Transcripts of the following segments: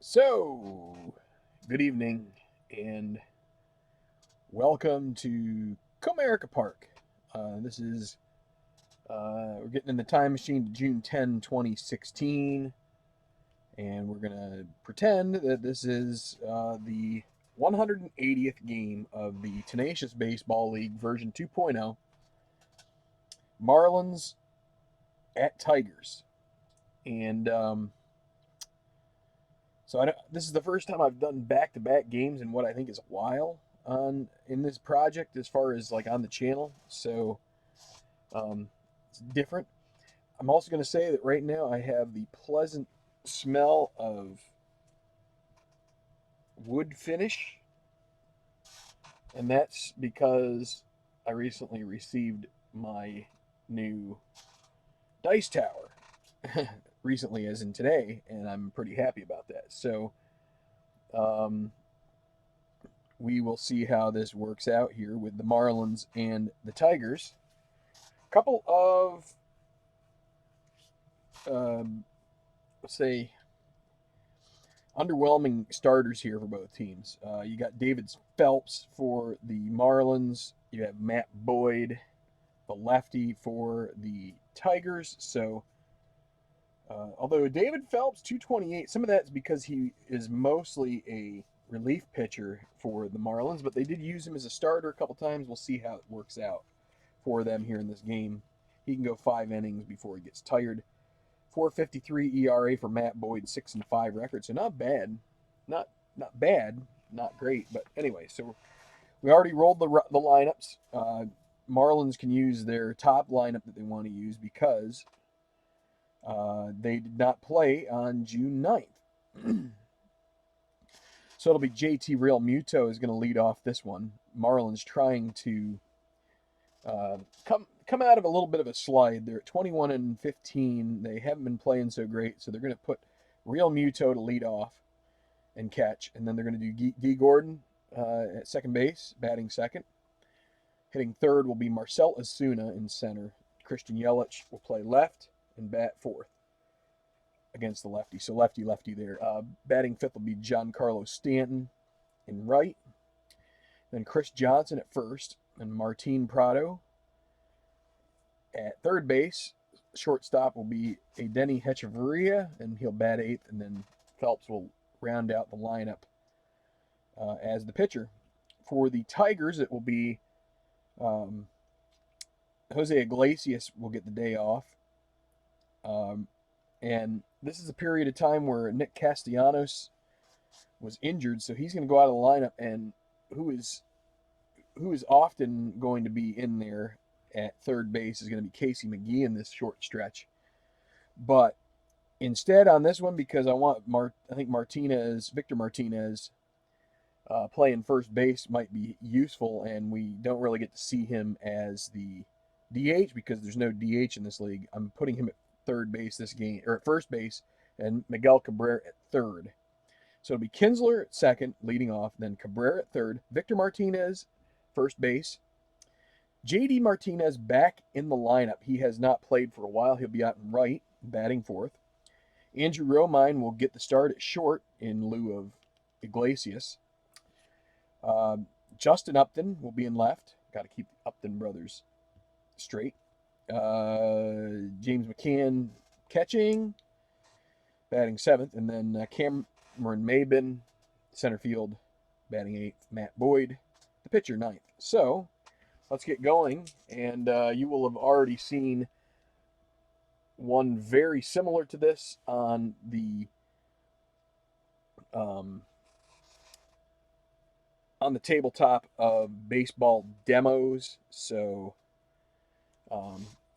So, good evening and welcome to Comerica Park. This is, we're getting in the time machine to June 10, 2016, and we're going to pretend that this is the 180th game of the Tenacious Baseball League version 2.0, Marlins at Tigers. And So this is the first time I've done back-to-back games in what I think is a while in this project, as far as like on the channel. So it's different. I'm also going to say that right now I have the pleasant smell of wood finish, and that's because I recently received my new dice tower. Recently, as in today, and I'm pretty happy about that. So um, we will see how this works out here with the Marlins and the Tigers. A couple of, let's say, underwhelming starters here for both teams. You got David Phelps for the Marlins. You have Matt Boyd, the lefty, for the Tigers. So, although David Phelps, 228, some of that's because he is mostly a relief pitcher for the Marlins, but they did use him as a starter a couple times. We'll see how it works out for them here in this game. He can go 5 innings before he gets tired. 4.53 ERA for Matt Boyd, 6-5 record. So not bad, not bad, not great. But anyway, so we already rolled the lineups. Marlins can use their top lineup that they want to use because they did not play on June 9th. So it'll be JT Real Muto is going to lead off this one. Marlins trying to come out of a little bit of a slide. They're at 21-15. They haven't been playing so great, so they're going to put Real Muto to lead off and catch, and then they're going to do D. Gordon at second base, batting second. Hitting third will be Marcell Ozuna in center. Christian Yelich will play left and bat fourth against the lefty. So lefty there. Batting fifth will be Giancarlo Stanton in right. Then Chris Johnson at first, and Martin Prado at third base. Shortstop will be a Denny Hechavarria, and he'll bat eighth, and then Phelps will round out the lineup as the pitcher. For the Tigers, it will be Jose Iglesias will get the day off. And this is a period of time where Nick Castellanos was injured, so he's going to go out of the lineup, and who is often going to be in there at third base is going to be Casey McGee in this short stretch. But instead on this one, because I want I think Victor Martinez playing first base might be useful, and we don't really get to see him as the DH because there's no DH in this league. I'm putting him at third base this game, or at first base, and Miguel Cabrera at third. So it'll be Kinsler at second, leading off, then Cabrera at third, Victor Martinez, first base. JD Martinez back in the lineup. He has not played for a while. He'll be out in right, batting fourth. Andrew Romine will get the start at short in lieu of Iglesias. Justin Upton will be in left. Got to keep the Upton brothers straight. James McCann catching, batting seventh, and then Cameron Maybin, center field, batting eighth. Matt Boyd, the pitcher, ninth. So let's get going, and you will have already seen one very similar to this on the tabletop of baseball demos. So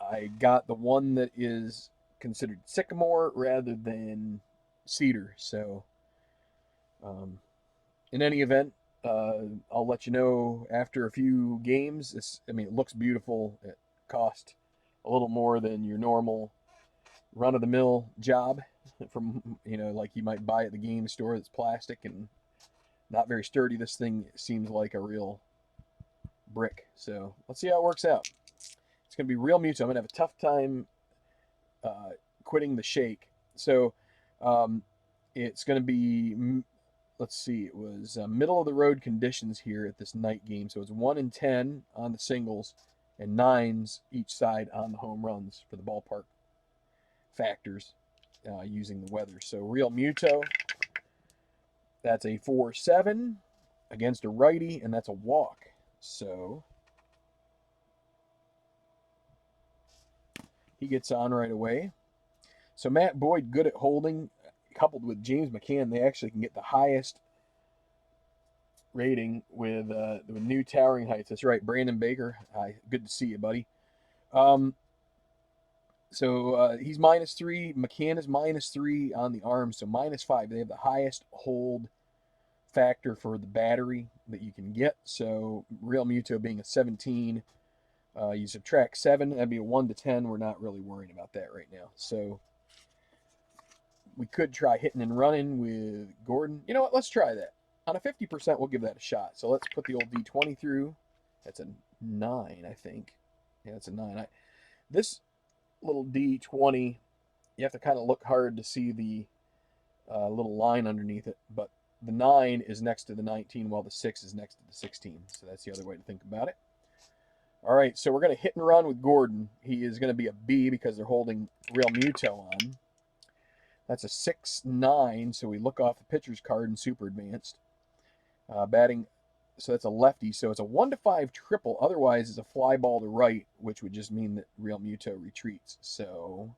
I got the one that is considered sycamore rather than cedar. So in any event, I'll let you know after a few games. It looks beautiful. It cost a little more than your normal run-of-the-mill job from, like you might buy at the game store that's plastic and not very sturdy. This thing seems like a real brick. So let's see how it works out. It's going to be Real Muto. I'm going to have a tough time quitting the shake. So It's going to be, let's see, it was middle of the road conditions here at this night game. So it's 1 and 10 on the singles and 9s each side on the home runs for the ballpark factors using the weather. So Real Muto, that's a 4-7 against a righty, and that's a walk. So he gets on right away. So Matt Boyd, good at holding, coupled with James McCann, they actually can get the highest rating with new towering heights. That's right, Brandon Baker. Hi, good to see you, buddy. So he's -3. McCann is -3 on the arms, so -5. They have the highest hold factor for the battery that you can get. So Real Muto being a 17, you subtract 7, that'd be a 1 to 10. We're not really worrying about that right now. So we could try hitting and running with Gordon. You know what? Let's try that. On a 50%, we'll give that a shot. So let's put the old D20 through. That's a 9, I think. Yeah, that's a 9. This little D20, you have to kind of look hard to see the little line underneath it. But the 9 is next to the 19, while the 6 is next to the 16. So that's the other way to think about it. All right, so we're going to hit and run with Gordon. He is going to be a B because they're holding Real Muto on. That's a 6-9, so we look off the pitcher's card in Super Advanced. Batting, so that's a lefty. So it's a 1-5 triple. Otherwise, it's a fly ball to right, which would just mean that Real Muto retreats. So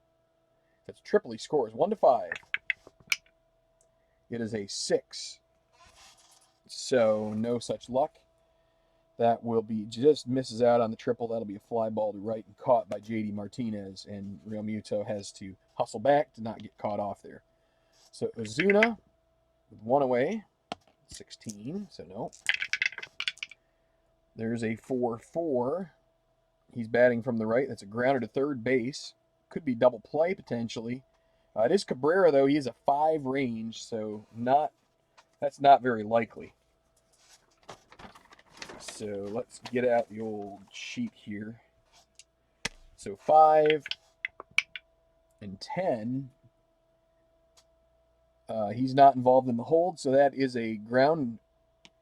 if it's triple, he scores 1-5. It is a 6. So no such luck. That will be, just misses out on the triple. That'll be a fly ball to right and caught by J.D. Martinez. And Real Muto has to hustle back to not get caught off there. So Ozuna with 1 away. 16, so no. There's a 4-4. He's batting from the right. That's a grounder to third base. Could be double play potentially. It is Cabrera, though. He has a 5 range, so that's not very likely. So let's get out the old sheet here. So 5 and 10. He's not involved in the hold, so that is a ground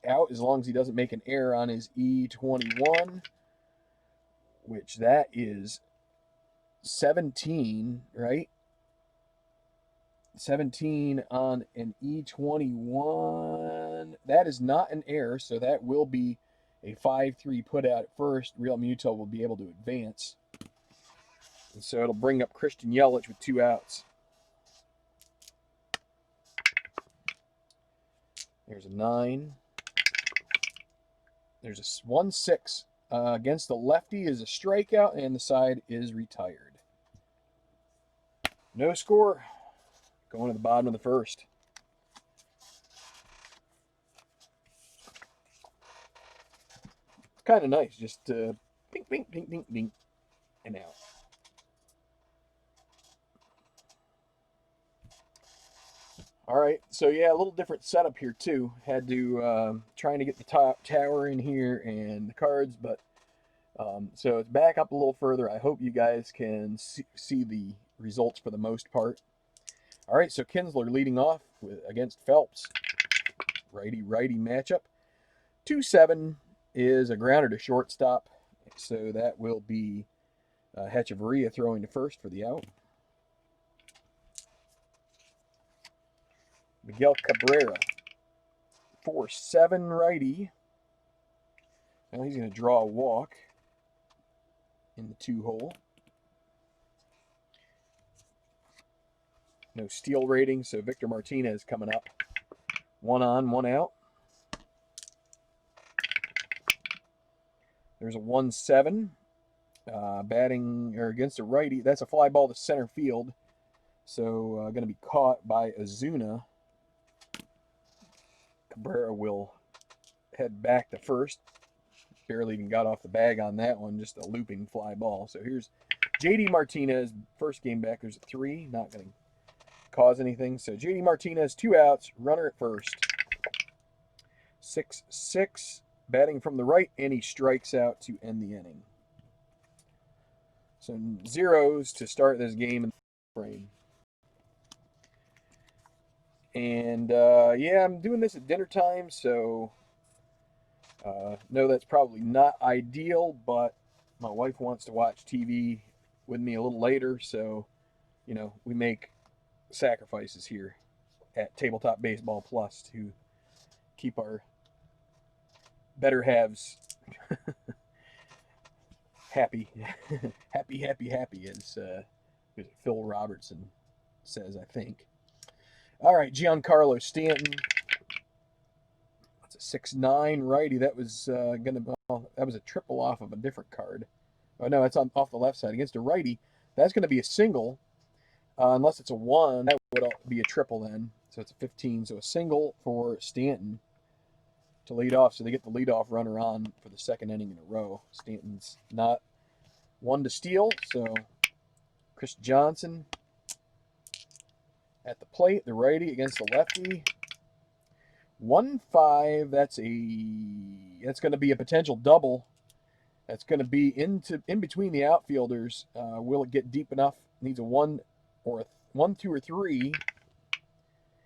out as long as he doesn't make an error on his E21, which that is 17, right? 17 on an E21. That is not an error, so that will be a 5-3 put out at first. Real Muto will be able to advance. And so it'll bring up Christian Yelich with 2 outs. There's a 9. There's a 1-6 against the lefty is a strikeout, and the side is retired. No score. Going to the bottom of the first. It's kind of nice, just bing, bing, bing, bing, bing, and out. All right, so yeah, a little different setup here too. Had to trying to get the top tower in here and the cards, but so it's back up a little further. I hope you guys can see the results for the most part. All right, so Kinsler leading off against Phelps. Righty-righty matchup. 2-7 is a grounder to shortstop, so that will be Hechavarria throwing to first for the out. Miguel Cabrera, 4-7 righty. Now he's going to draw a walk in the 2-hole. No steal rating, so Victor Martinez coming up. 1 on, 1 out. There's a 1-7. Batting or against a righty. That's a fly ball to center field. So going to be caught by Ozuna. Cabrera will head back to first. Barely even got off the bag on that one. Just a looping fly ball. So here's J.D. Martinez. First game back. There's a 3. Not going to cause anything. So J.D. Martinez, 2 outs. Runner at first. 6-6. Batting from the right. And he strikes out to end the inning. So 0s to start this game in the frame. And yeah, I'm doing this at dinner time, so no, that's probably not ideal, but my wife wants to watch TV with me a little later, so you know, we make sacrifices here at Tabletop Baseball Plus to keep our better halves happy, happy, as Phil Robertson says, I think. All right, Giancarlo Stanton. That's a 6'9" righty. That was that was a triple off of a different card. Oh no, that's off the left side against a righty. That's going to be a single, unless it's a 1. That would be a triple then. So it's a 15. So a single for Stanton to lead off. So they get the leadoff runner on for the second inning in a row. Stanton's not one to steal. So Chris Johnson at the plate, the righty against the lefty. 1-5. That's going to be a potential double. That's going to be in between the outfielders. Will it get deep enough? Needs a 1 or a 1, 2, or 3.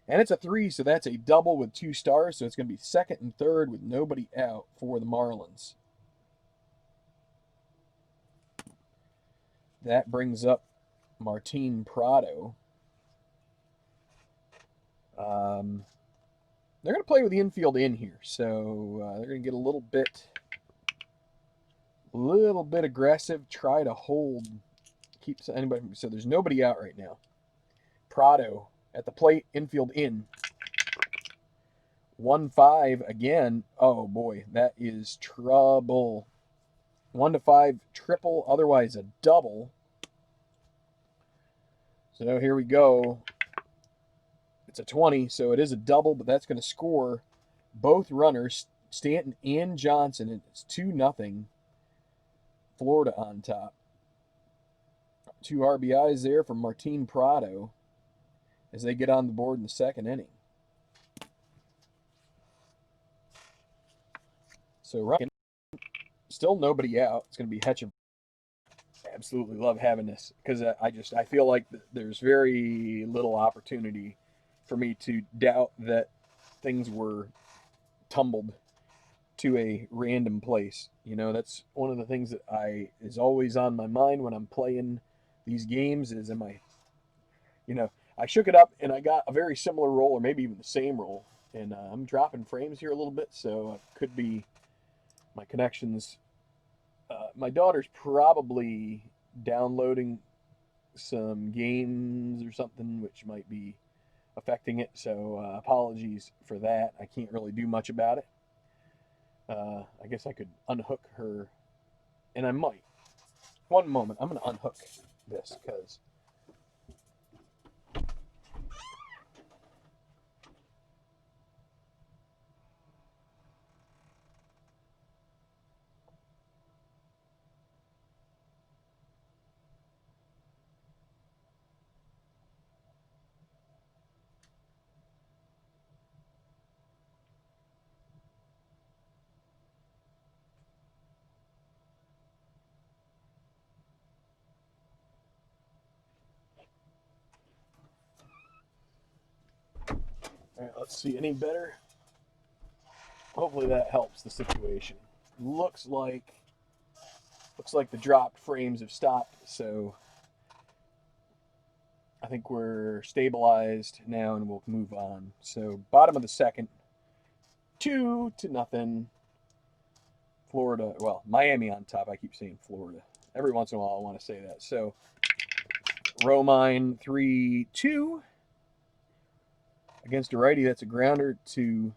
And it's a 3, so that's a double with 2 stars. So it's going to be second and third with nobody out for the Marlins. That brings up Martin Prado. They're going to play with the infield in here, so they're going to get a little bit aggressive. Try to hold, keep anybody. So there's nobody out right now. Prado at the plate, infield in. 1-5 again. Oh boy, that is trouble. 1-5 triple, otherwise a double. So here we go. It's a 20, so it is a double, but that's going to score both runners, Stanton and Johnson. And it's 2-0. Florida on top. 2 RBIs there from Martin Prado as they get on the board in the second inning. So still nobody out. It's going to be Hetcher. Absolutely love having this because I feel like there's very little opportunity for me to doubt that things were tumbled to a random place. You know, that's one of the things that is always on my mind when I'm playing these games is I shook it up and I got a very similar roll or maybe even the same roll. And I'm dropping frames here a little bit, so it could be my connections. My daughter's probably downloading some games or something which might be affecting it, so apologies for that. I can't really do much about it. I guess I could unhook her, and I might. One moment, I'm going to unhook this because all right, let's see, any better? Hopefully that helps the situation. Looks like the dropped frames have stopped, so I think we're stabilized now and we'll move on. So bottom of the second, 2-0. Florida, well, Miami on top. I keep saying Florida. Every once in a while I want to say that. So Romine 3-2 against a righty. That's a grounder to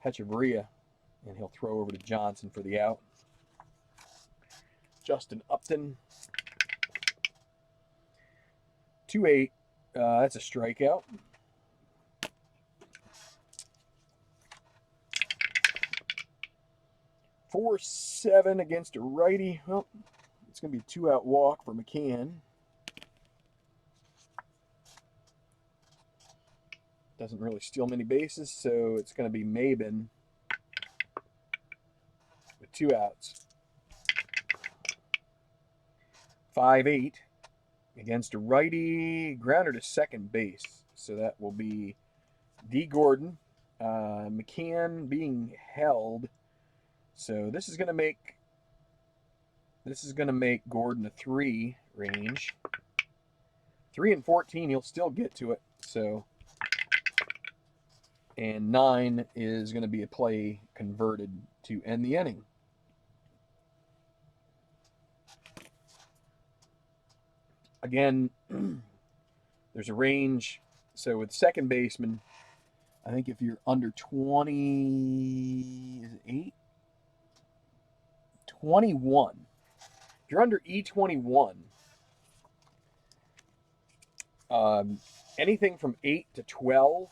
Hechavarria, and he'll throw over to Johnson for the out. Justin Upton 2-8. That's a strikeout. Four 7 against a righty. Well, it's going to be a 2-out walk for McCann. Doesn't really steal many bases, so it's going to be Mabin with 2 outs. 5-8 against a righty. Grounder to second base, so that will be D. Gordon, McCann being held. So this is going to make Gordon a 3 range. 3 and 14, he'll still get to it. So, and 9 is going to be a play converted to end the inning. Again, there's a range. So with second baseman, I think if you're under 28, 21, if you're under E21, anything from 8 to 12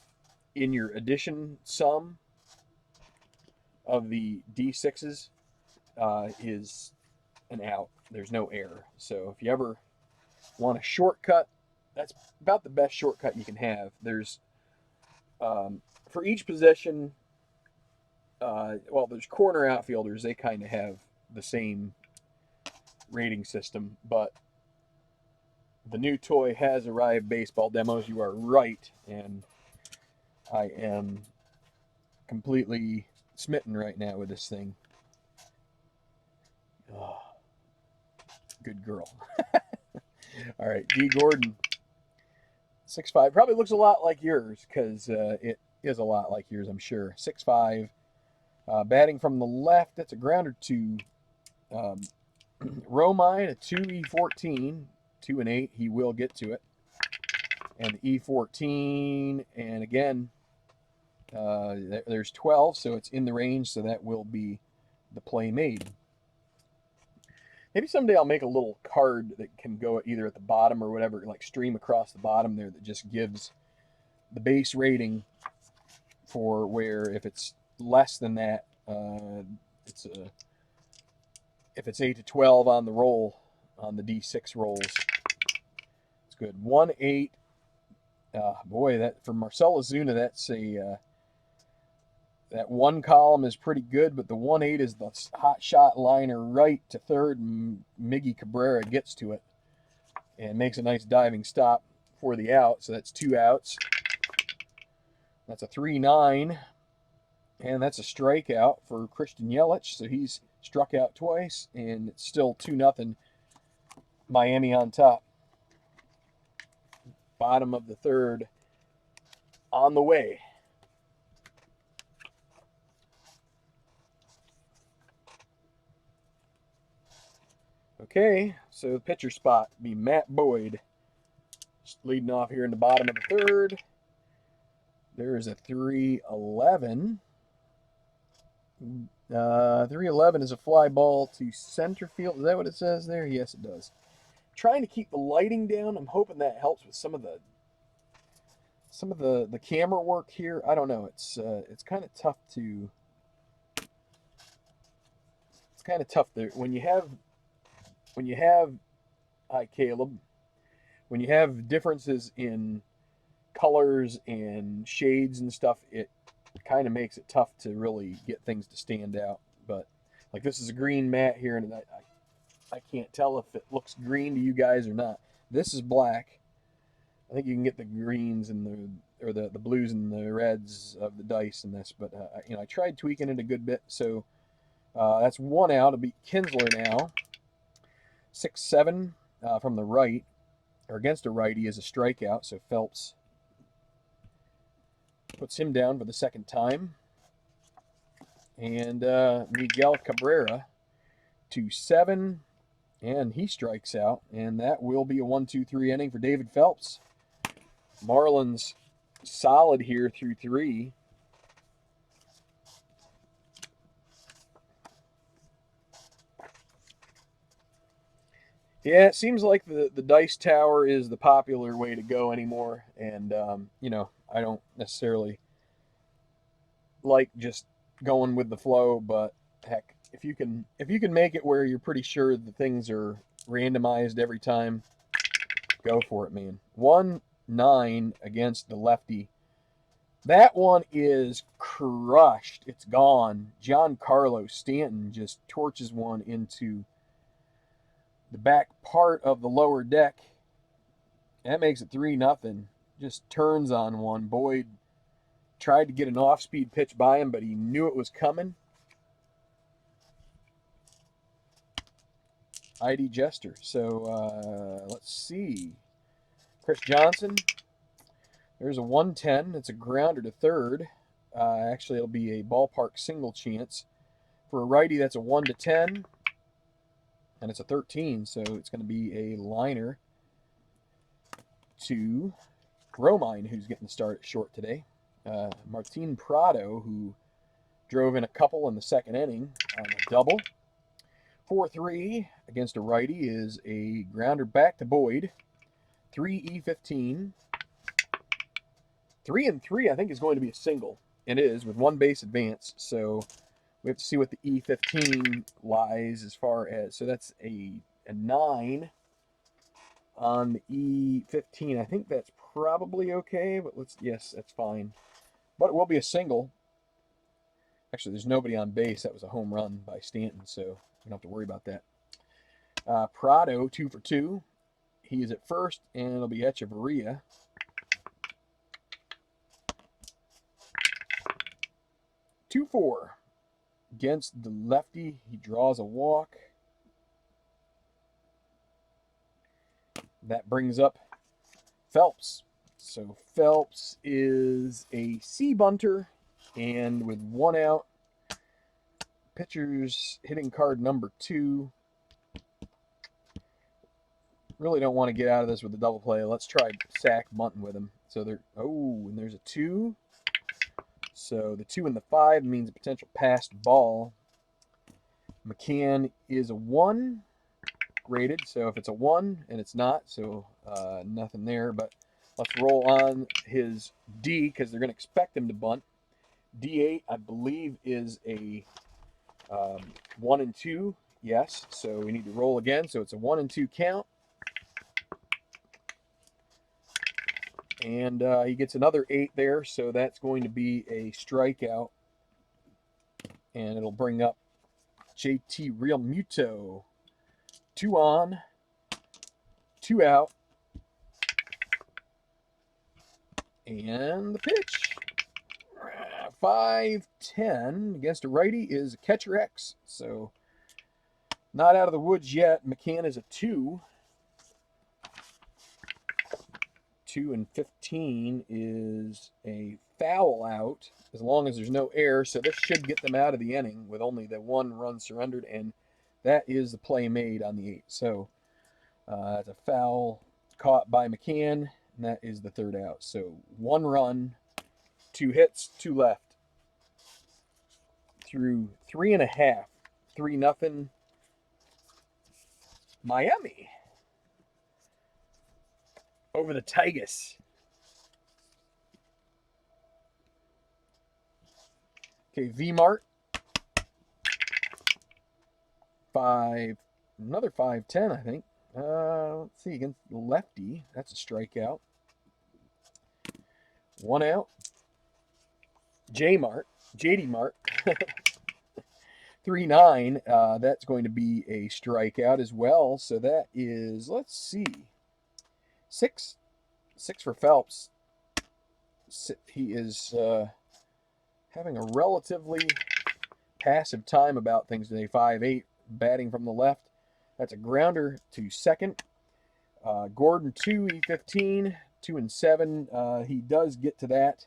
in your addition sum of the D6s is an out. There's no error. So if you ever want a shortcut, that's about the best shortcut you can have. There's for each position, well, there's corner outfielders. They kind of have the same rating system, but the new toy has arrived, baseball demos. You are right, and I am completely smitten right now with this thing. Oh, good girl. All right, D. Gordon, 6'5", probably looks a lot like yours because it is a lot like yours, I'm sure. 6'5", batting from the left. That's a grounder to Romine, a 2E14, 2 and 8. He will get to it. And the E14, and again, there's 12, so it's in the range, so that will be the play made. Maybe someday I'll make a little card that can go either at the bottom or whatever, like stream across the bottom there, that just gives the base rating for where if it's less than that, if it's 8 to 12 on the roll, on the D6 rolls, it's good. 1-8. Boy, that for Marcell Ozuna, that's a that one column is pretty good, but the 1-8 is the hot shot liner right to third, and Miggy Cabrera gets to it and makes a nice diving stop for the out. So that's 2 outs. That's a 3-9, and that's a strikeout for Christian Yelich. So he's struck out twice, and it's still 2-0. Miami on top. Bottom of the third on the way. Okay, so the pitcher spot be Matt Boyd. Just leading off here in the bottom of the third. There is a 3-11. 3-11 is a fly ball to center field. Is that what it says there? Yes, it does. Trying to keep the lighting down. I'm hoping that helps with some of the camera work here. I don't know. It's kind of tough to. It's kind of tough there when you have. Hi Caleb. When you have differences in colors and shades and stuff, it kind of makes it tough to really get things to stand out. But like this is a green mat here, and I can't tell if it looks green to you guys or not. This is black. I think you can get the greens and the blues and the reds of the dice in this, but I tried tweaking it a good bit. So that's 1 out. It'll be Kinsler now. 6-7 from the right, or against a righty, is a strikeout. So Phelps puts him down for the second time. And Miguel Cabrera, 2-7, and he strikes out. And that will be a 1-2-3 inning for David Phelps. Marlins solid here through 3. Yeah, it seems like the dice tower is the popular way to go anymore, and I don't necessarily like just going with the flow, but heck, if you can make it where you're pretty sure the things are randomized every time, go for it, man. 1-9 against the lefty. That one is crushed. It's gone. Giancarlo Stanton just torches one into the back part of the lower deck. That makes it 3-0. Just turns on one. Boyd tried to get an off-speed pitch by him, but he knew it was coming. ID Jester. So let's see. Chris Johnson. There's a 110. It's a grounder to third. Actually, it'll be a ballpark single chance. For a righty, that's a 1 to 10. And it's a 13, so it's going to be a liner to Romine, who's getting the start at short today. Martin Prado, who drove in a couple in the second inning on a double. 4-3 against a righty is a grounder back to Boyd. 3E15. 3-3, I think, is going to be a single. It is, with one base advance. So we have to see what the E15 lies as far as. So that's a 9 on the E15. I think that's probably okay, but yes, that's fine. But it will be a single. Actually, there's nobody on base. That was a home run by Stanton, so we don't have to worry about that. Prado, 2 for 2. He is at first, and it'll be Echeverria. 2-4 against the lefty. He draws a walk. That brings up Phelps. So Phelps is a C bunter, and with 1 out, pitcher's hitting card number 2. Really don't want to get out of this with a double play. Let's try sack bunting with him. So there, and there's a 2. So the 2 and the 5 means a potential passed ball. McCann is a 1 rated, so if it's a 1, and it's not, so nothing there. But let's roll on his D, because they're going to expect him to bunt. D8, I believe, is a 1 and 2. Yes, so we need to roll again. So it's a 1 and 2 count. And he gets another 8 there, so that's going to be a strikeout. And it'll bring up JT Real Muto. 2 on, 2 out. And the pitch. 5-10 against a righty is a catcher X. So not out of the woods yet. McCann is a 2. 2 and 15 is a foul out, as long as there's no error. So this should get them out of the inning with only the 1 run surrendered, and that is the play made on the 8. So it's a foul caught by McCann, and that is the 3rd out. So 1 run, 2 hits, 2 left. Through 3.5, 3-0, Miami over the Tigers. Okay, V-Mart. 5, another 5-10, I think. Let's see, against the lefty. That's a strikeout. 1 out. JD Mart. 3-9. That's going to be a strikeout as well. So that is, let's see, 6 for Phelps. He is having a relatively passive time about things today. 5-8, batting from the left. That's a grounder to second. Gordon 2, E15, 2 and 7. He does get to that.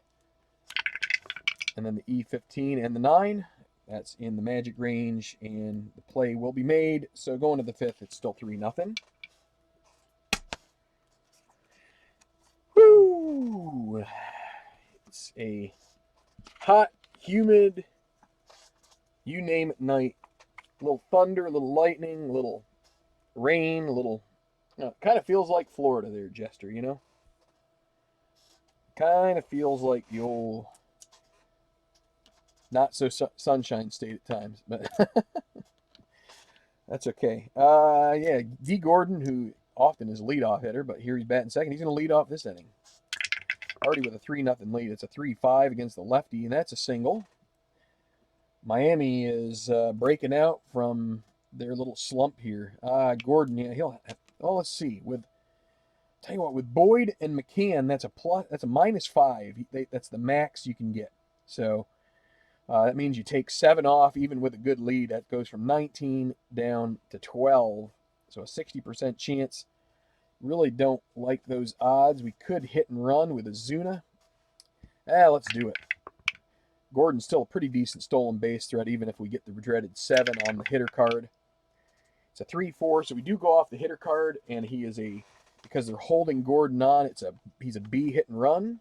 And then the E15 and the 9. That's in the magic range, and the play will be made. So going to the 5th, it's still 3-0. Woo! It's a hot, humid, you name it night. A little thunder, a little lightning, a little rain, a little... kind of feels like Florida there, Jester, you know? Kind of feels like the old... not so sunshine state at times, but that's okay. Yeah, D. Gordon, who often is a leadoff hitter, but here he's batting second. He's going to lead off this inning. Already with a 3-0 lead. It's a 3-5 against the lefty, and that's a single. Miami is breaking out from their little slump here. Gordon, yeah, let's see. With Tell you what, with Boyd and McCann, that's a -5. That's the max you can get. So that means you take 7 off, even with a good lead. That goes from 19 down to 12. So a 60% chance. Really don't like those odds. We could hit and run with Azuna. Let's do it. Gordon's still a pretty decent stolen base threat, even if we get the dreaded 7 on the hitter card. It's a 3-4, so we do go off the hitter card, and he is because they're holding Gordon on, he's a B hit and run.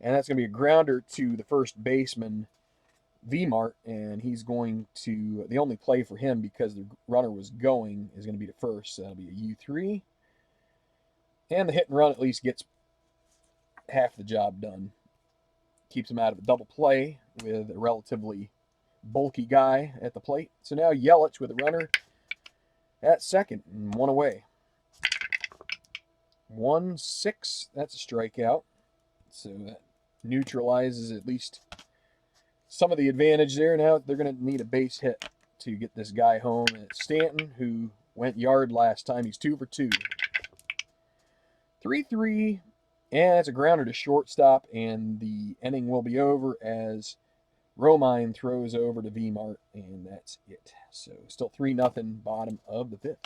And that's going to be a grounder to the first baseman, V-Mart, and he's going to, the only play for him because the runner was going is going to be to first, so that'll be a U3. And the hit and run at least gets half the job done. Keeps him out of a double play with a relatively bulky guy at the plate. So now Yelich with a runner at second and 1 away. 1-6, that's a strikeout. So that neutralizes at least some of the advantage there. Now they're going to need a base hit to get this guy home. And it's Stanton, who went yard last time. He's 2 for 2. 3-3, and it's a grounder to shortstop, and the inning will be over as Romine throws over to V-Mart, and that's it. So still 3-0, bottom of the 5th.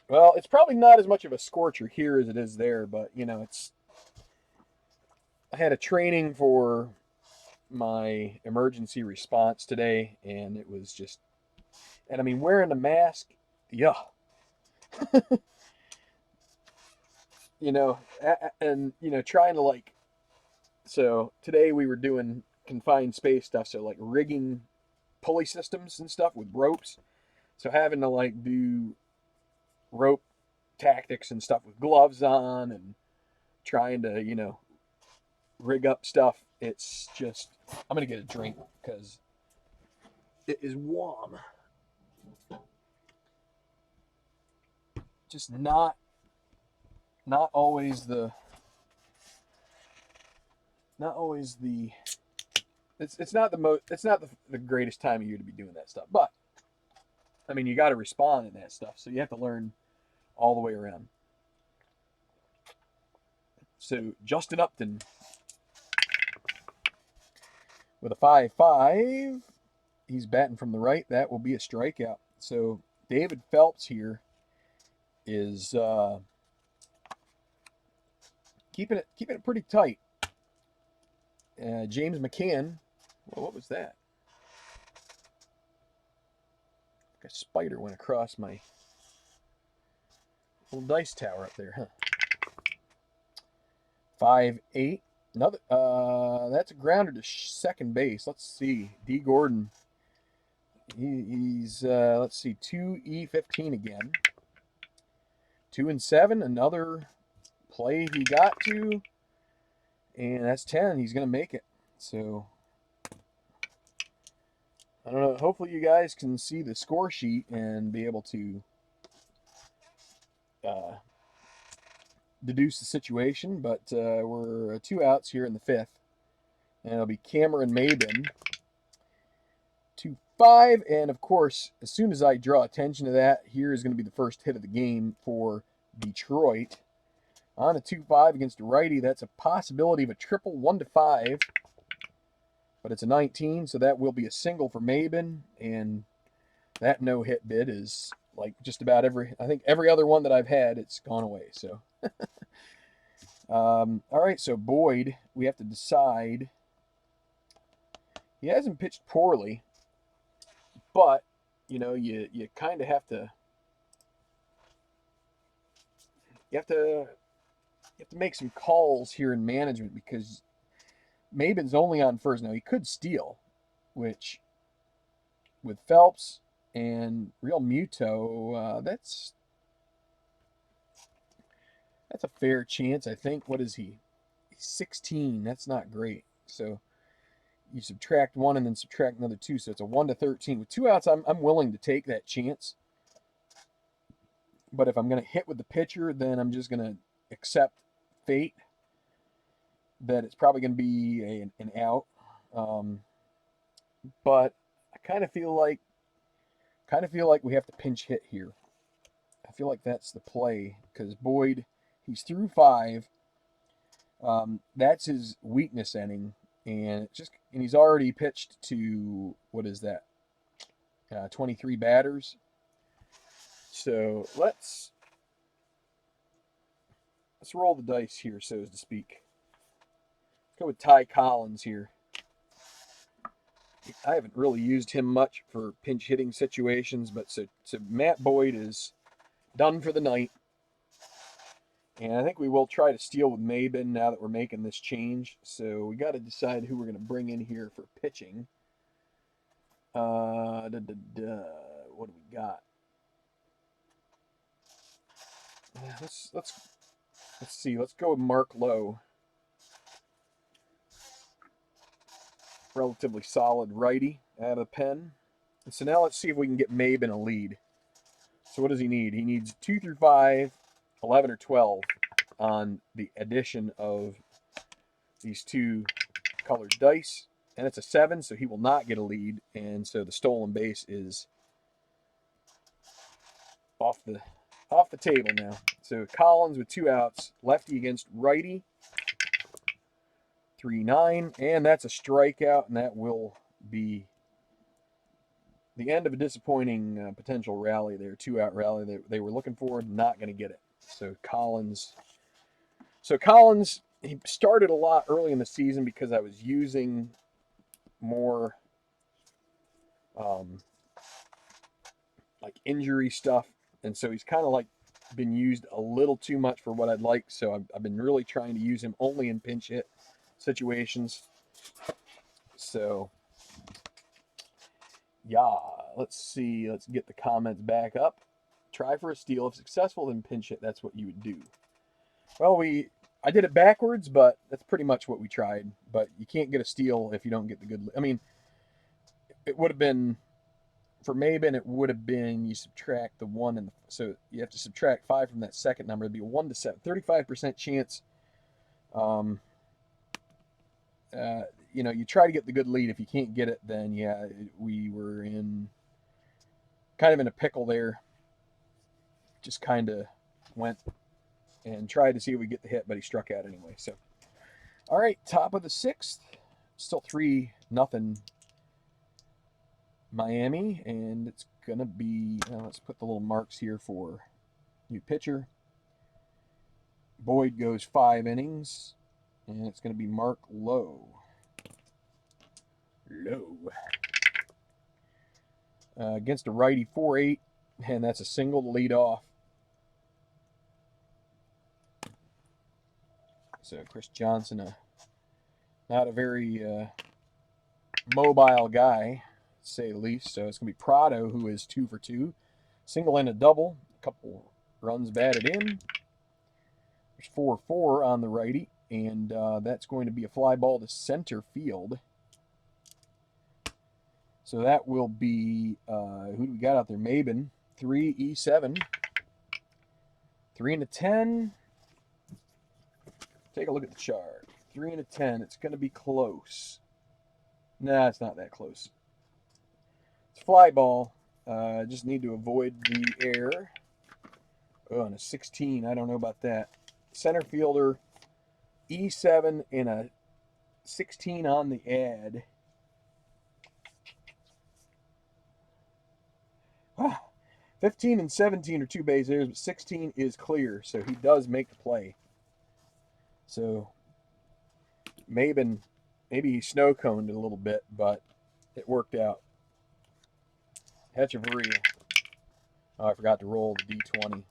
Well, it's probably not as much of a scorcher here as it is there, but, you know, I had a training for my emergency response today, and it was just, and I mean, wearing a mask, yeah. You know, and, you know, trying to, like, so today we were doing confined space stuff, so, like, rigging pulley systems and stuff with ropes. So having to, like, do rope tactics and stuff with gloves on and trying to, you know, rig up stuff. It's just, I'm going to get a drink because it is warm. Just not always the it's not the greatest time of year to be doing that stuff. But I mean, you got to respond in that stuff, so you have to learn all the way around. So Justin Upton with a 5-5. He's batting from the right. That will be a strikeout. So David Phelps here is keeping it pretty tight. James McCann. Well, what was that? A spider went across my little dice tower up there, huh? 5-8. Another. That's a grounder to second base. Let's see. D. Gordon. He's let's see, 2E15 again. 2-7. Another play he got to, and that's 10. He's gonna make it. So I don't know. Hopefully you guys can see the score sheet and be able to deduce the situation. But we're 2 outs here in the 5th, and it'll be Cameron Maben. 2-5, and of course, as soon as I draw attention to that, here is going to be the first hit of the game for Detroit. On a 2-5 against a righty, that's a possibility of a triple 1-5, but it's a 19, so that will be a single for Maben, and that no-hit bid is like just about I think every other one that I've had, it's gone away. So, all right, so Boyd, we have to decide. He hasn't pitched poorly, but, you know, you kind of have to, you have to make some calls here in management because Maben's only on first. Now, he could steal, which with Phelps and Real Muto, that's a fair chance, I think. What is he? He's 16. That's not great. So you subtract 1 and then subtract another 2, so it's a 1-13. With 2 outs, I'm willing to take that chance. But if I'm going to hit with the pitcher, then I'm just going to accept fate that it's probably going to be an out. But I kind of feel like Kind of feel like we have to pinch hit here. I feel like that's the play because Boyd, he's through 5. That's his weakness inning, and he's already pitched to, what is that? 23 batters. So let's roll the dice here, so to speak. Let's go with Ty Collins here. I haven't really used him much for pinch hitting situations, but so Matt Boyd is done for the night. And I think we will try to steal with Maben now that we're making this change. So we got to decide who we're going to bring in here for pitching. What do we got? Let's see. Let's go with Mark Lowe. Relatively solid righty out of the pen. And so now let's see if we can get Maben a lead. So what does he need? He needs 2 through 5, 11 or 12 on the addition of these 2 colored dice. And it's a 7, so he will not get a lead. And so the stolen base is off the table now. So Collins with 2 outs, lefty against righty. 3-9, and that's a strikeout, and that will be the end of a disappointing potential rally there, 2-out rally they were looking for, not going to get it. So Collins, he started a lot early in the season because I was using more like injury stuff, and so he's kind of like been used a little too much for what I'd like, so I've been really trying to use him only in pinch hit situations. So yeah, let's see. Let's get the comments back up. Try for a steal. If successful, then pinch hit. That's what you would do. Well, I did it backwards, but that's pretty much what we tried. But you can't get a steal if you don't get the good. I mean, it would have been for Maben. It would have been you subtract the 1 and so you have to subtract 5 from that second number. It'd be a 1 to 7, 35% chance. You try to get the good lead. If you can't get it, then yeah, we were kind of in a pickle there. Just kind of went and tried to see if we get the hit, but he struck out anyway. So, all right, top of the 6th, still 3-0 Miami, and it's gonna be. Let's put the little marks here for new pitcher. Boyd goes 5 innings, and it's gonna be Mark Lowe. Against a righty, 4-8, and that's a single to lead off. So Chris Johnson, not a very mobile guy, to say the least. So it's going to be Prado, who is 2 for 2. Single and a double. A couple runs batted in. There's 4-4 on the righty, and that's going to be a fly ball to center field. So that will be, who do we got out there? Maben, 3-E7. 3 and a 10. Take a look at the chart. 3 and a 10. It's going to be close. Nah, it's not that close. It's fly ball. Just need to avoid the air. Oh, and a 16. I don't know about that. Center fielder, E7 and a 16 on the ad. 15 and 17 are 2 base hits, but 16 is clear, so he does make the play. So maybe he snow coned it a little bit, but it worked out. Hechavarria. Oh, I forgot to roll the D20.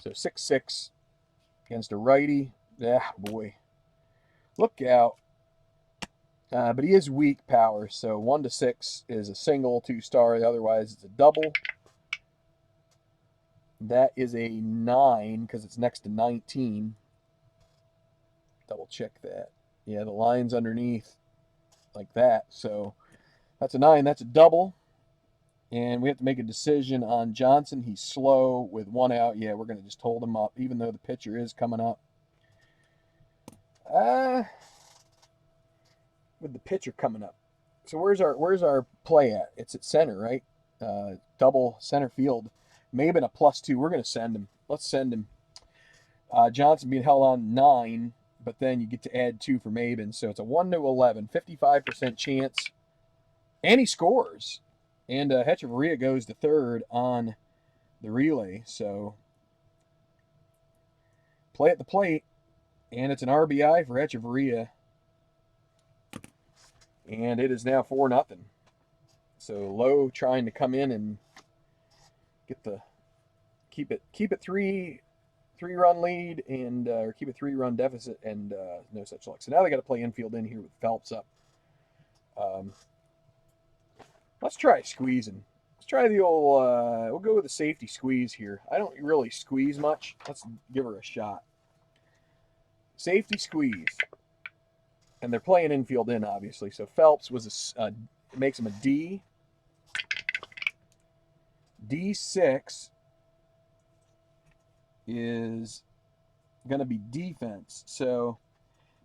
So 6-6 against a righty. Ah, boy. Look out. But he is weak power, so 1 to 6 is a single, 2-star. Otherwise, it's a double. That is a 9 because it's next to 19. Double check that. Yeah, the line's underneath like that. So that's a 9. That's a double. And we have to make a decision on Johnson. He's slow with 1 out. Yeah, we're going to just hold him up, even though the pitcher is coming up. With the pitcher coming up, So where's our play at? It's at center, right? Double center field. Maybe a +2. We're gonna send him. Let's send him. Johnson being held on 9, but then you get to add 2 for Maben. So it's a 1-11, 55% chance. And he scores. And Hechavarria goes to third on the relay. So play at the plate. And it's an RBI for Hechavarria. And it is now 4-0. So Lowe trying to come in and get the keep it 3-run lead and or keep a 3-run deficit and no such luck. So now they got to play infield in here with Phelps up. Let's try squeezing. Let's try the old. We'll go with the safety squeeze here. I don't really squeeze much. Let's give her a shot. Safety squeeze, and they're playing infield in obviously. So Phelps was makes him a D. D6 is going to be defense. So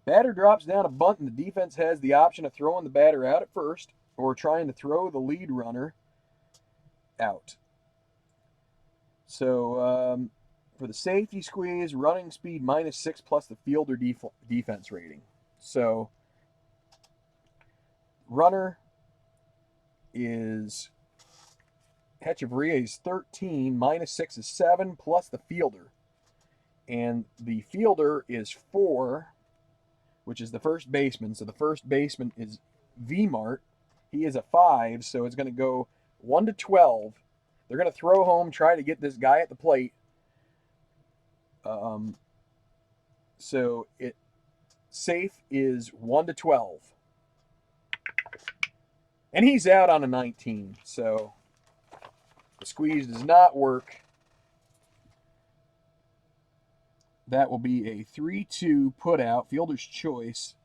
batter drops down a bunt, and the defense has the option of throwing the batter out at first or trying to throw the lead runner out. So for the safety squeeze, running speed -6 plus the fielder defense rating. So runner is Hechavarria is 13, -6 is 7 plus the fielder. And the fielder is 4, which is the first baseman. So the first baseman is V-Mart. He is a 5, so it's going to go 1-12. They're going to throw home, try to get this guy at the plate. So it safe is 1-12. And he's out on a 19, so the squeeze does not work. That will be a 3-2 put out, fielder's choice,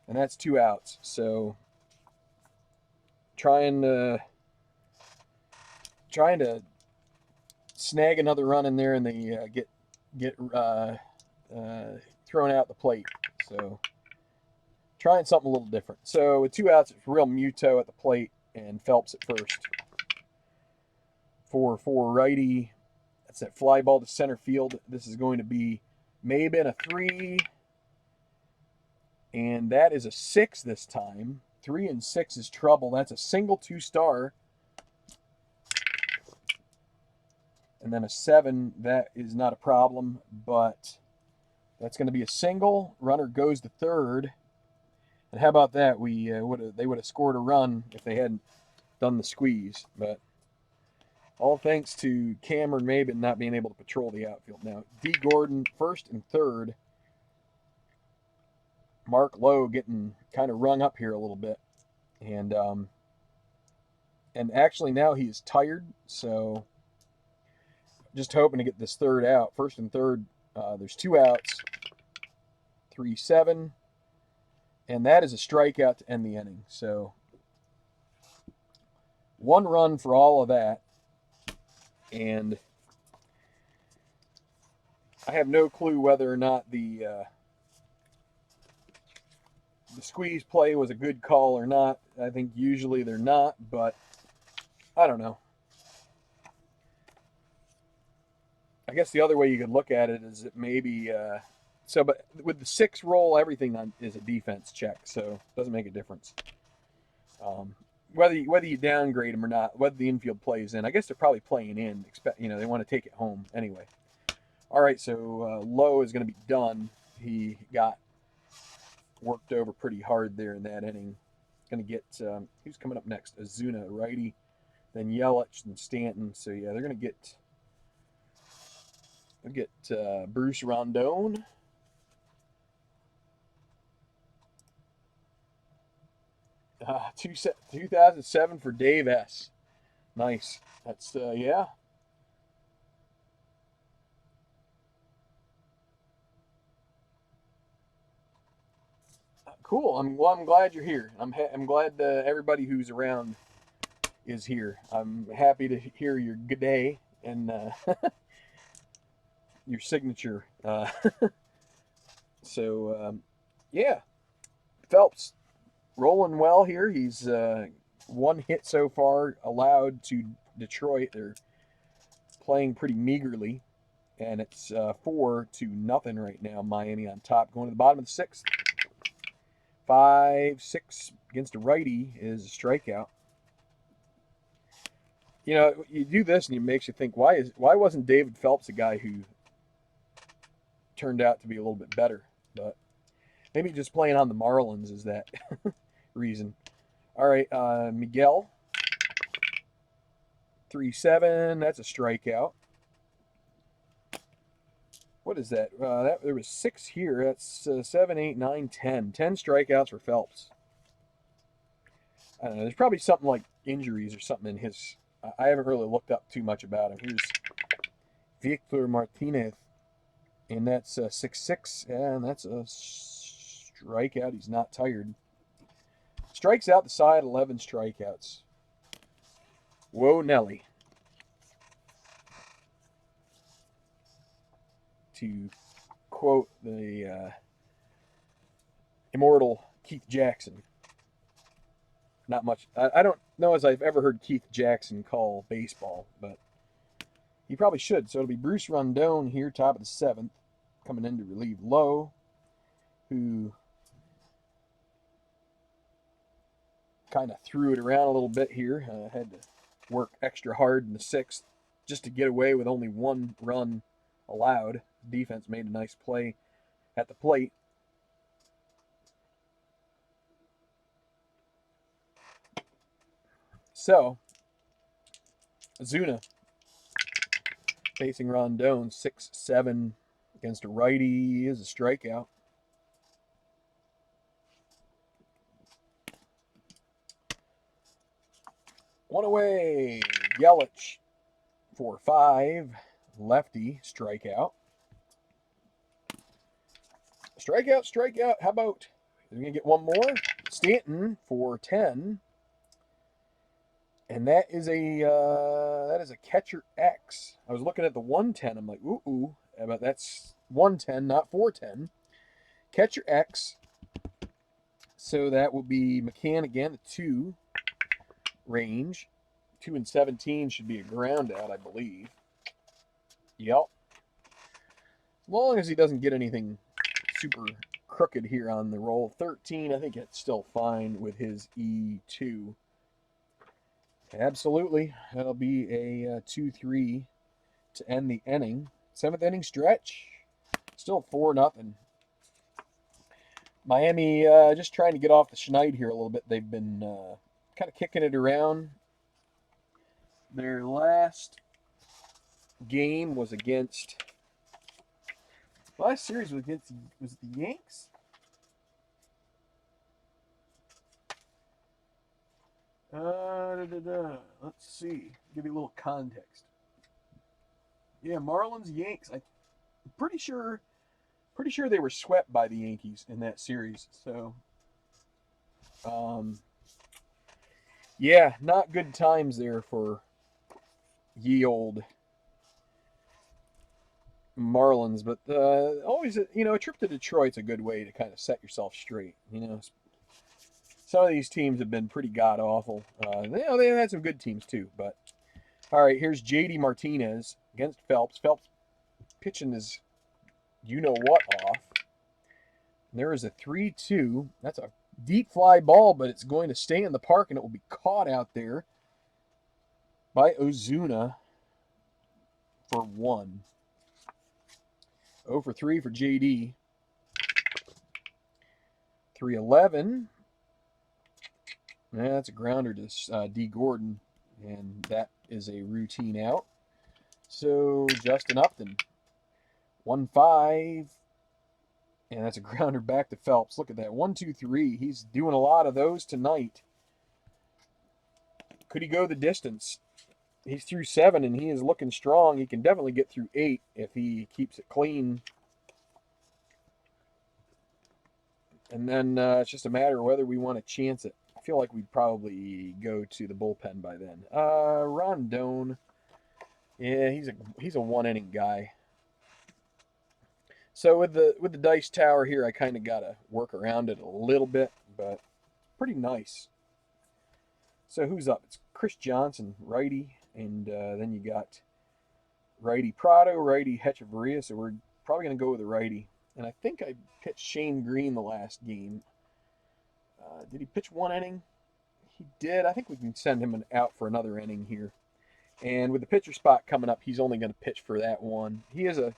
and that's 2 outs. So trying to snag another run in there, and they get thrown out the plate. So trying something a little different. So with 2 outs, it's real Muto at the plate and Phelps at first. For righty, that's that fly ball to center field. This is going to be Maben a 3, and that is a 6 this time. 3 and 6 is trouble. That's a single 2-star. And then a 7, that is not a problem, but that's going to be a single. Runner goes to third. And how about that? They would have scored a run if they hadn't done the squeeze. But all thanks to Cameron Maben not being able to patrol the outfield. Now, D. Gordon, first and third. Mark Lowe getting kind of rung up here a little bit. And actually now he is tired, so just hoping to get this third out. First and third, there's 2 outs. 3-7. And that is a strikeout to end the inning. So 1 run for all of that. And I have no clue whether or not the squeeze play was a good call or not. I think usually they're not, but I don't know. I guess the other way you could look at it is that maybe but with the 6 roll, everything is a defense check, so it doesn't make a difference. Whether you downgrade them or not, whether the infield plays in, I guess they're probably playing in. They want to take it home anyway. All right, so Lowe is going to be done. He got worked over pretty hard there in that inning. Going to get who's coming up next? Azuna, righty, then Yelich and Stanton. So yeah, they're going to get Bruce Rondon. 2007 for Dave S. Nice. That's yeah. Cool. I'm glad you're here. I'm glad everybody who's around is here. I'm happy to hear your good day and your signature. So yeah, Phelps rolling well here. He's one hit so far allowed to Detroit. They're playing pretty meagerly, and it's 4-0 right now. Miami on top. Going to the bottom of the sixth. 5-6 against a righty is a strikeout. You know, you do this and it makes you think, why wasn't David Phelps a guy who turned out to be a little bit better? But maybe just playing on the Marlins is that reason. All right, Miguel, 3-7. That's a strikeout. What is that? There was 6 here. That's 7, 8, 9, 10. 10 strikeouts for Phelps. I don't know. There's probably something like injuries or something in his. I haven't really looked up too much about him. Here's Victor Martinez, and that's 6-6, and that's a strikeout. He's not tired. Strikes out the side, 11 strikeouts. Whoa, Nelly. To quote the immortal Keith Jackson. Not much. I don't know as I've ever heard Keith Jackson call baseball, but he probably should. So it'll be Bruce Rondon here, top of the 7th, coming in to relieve Lowe, who kind of threw it around a little bit here. Had to work extra hard in the 6th just to get away with only 1 run allowed. Defense made a nice play at the plate. So, Ozuna facing Rondon, 6-7 against a righty is a strikeout. One away, Yelich, 4-5, lefty, strikeout. Strikeout. How about, we're going to get one more? Stanton, 4-10. And that is a catcher X. I was looking at the 110. I'm like, ooh, but that's 110, not 410. Catcher X. So that will be McCann again, the 2 range. 2 and 17 should be a ground out, I believe. Yep. As long as he doesn't get anything super crooked here on the roll. 13, I think it's still fine with his E2. Absolutely. That'll be a 2-3 to end the inning. 7th inning stretch. Still 4-0. Miami just trying to get off the schneid here a little bit. They've been kind of kicking it around. Their last game was against. Last series was the Yanks. Let's see. Give you a little context. Yeah, Marlins, Yanks. I'm pretty sure they were swept by the Yankees in that series. So, yeah, not good times there for ye old Marlins. But always, a trip to Detroit's a good way to kind of set yourself straight. Some of these teams have been pretty god awful. They've had some good teams too. But all right, here's JD Martinez against Phelps. Phelps pitching his you-know-what off. And there is a 3-2. That's a deep fly ball, but it's going to stay in the park, and it will be caught out there by Ozuna for 1. 0 for 3 for JD. 3-11. That's a grounder to D. Gordon, and that is a routine out. So Justin Upton, 1-5, and that's a grounder back to Phelps. Look at that, 1-2-3. He's doing a lot of those tonight. Could he go the distance? He's through 7, and he is looking strong. He can definitely get through 8 if he keeps it clean. And then it's just a matter of whether we want to chance it. I feel like we'd probably go to the bullpen by then. Rondon, yeah, he's a 1-inning guy. So with the dice tower here, I kind of got to work around it a little bit, but pretty nice. So who's up? It's Chris Johnson, righty, and then you got righty Prado, righty Hechavarria. So we're probably going to go with the righty. And I think I pitched Shane Green the last game. Did he pitch 1 inning? He did. I think we can send him out for another inning here. And with the pitcher spot coming up, he's only going to pitch for that one. He is a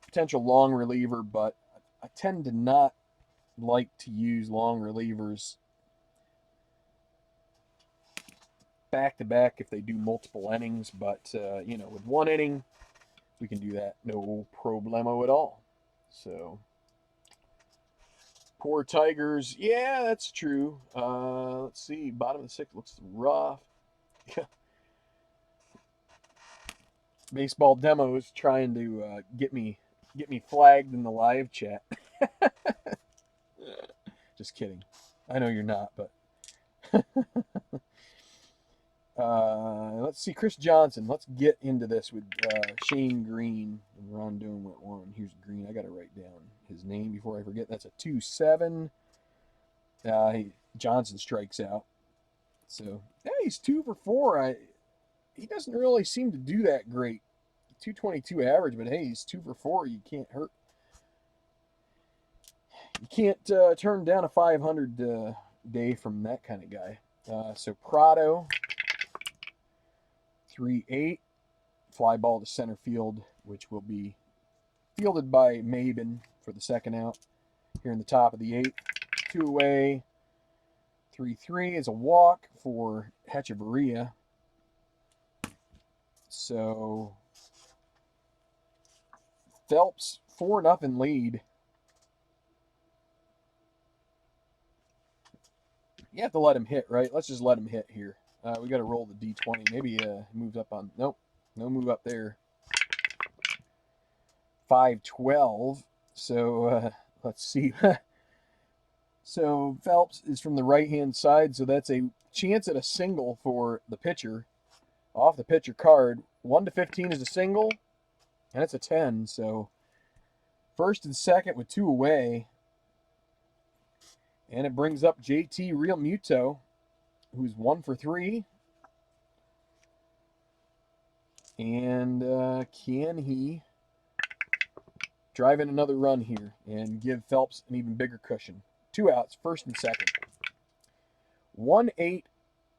potential long reliever, but I tend to not like to use long relievers back-to-back if they do multiple innings. But, with 1 inning, we can do that. No problemo at all. So, poor Tigers. Yeah, that's true. Let's see. Bottom of the 6th looks rough. Baseball Demo is trying to get me flagged in the live chat. Just kidding. I know you're not, but let's see. Chris Johnson. Let's get into this with Shane Green. We're on doing what one. Here's Green. I got to write down his name before I forget. That's a 2-7. Johnson strikes out. So yeah, he's 2 for 4. He doesn't really seem to do that great. 222 average, but hey, he's 2 for 4. You can't hurt. You can't turn down a 500 day from that kind of guy. So Prado, 3-8, fly ball to center field, which will be fielded by Maben for the second out. Here in the top of the 8th, 2 away, 3-3 is a walk for Hechavarria. So Phelps 4-0 lead. You have to let him hit, right? Let's just let him hit here. We got to roll the D20. Maybe he moves up on. Nope, no move up there. 5-12. So let's see. So Phelps is from the right-hand side, so that's a chance at a single for the pitcher. Off the pitcher card, 1-15 is a single, and it's a 10. So first and second with 2 away. And it brings up JT Realmuto, who's 1 for 3. And can he drive in another run here and give Phelps an even bigger cushion? 2 outs, first and second. 1-8,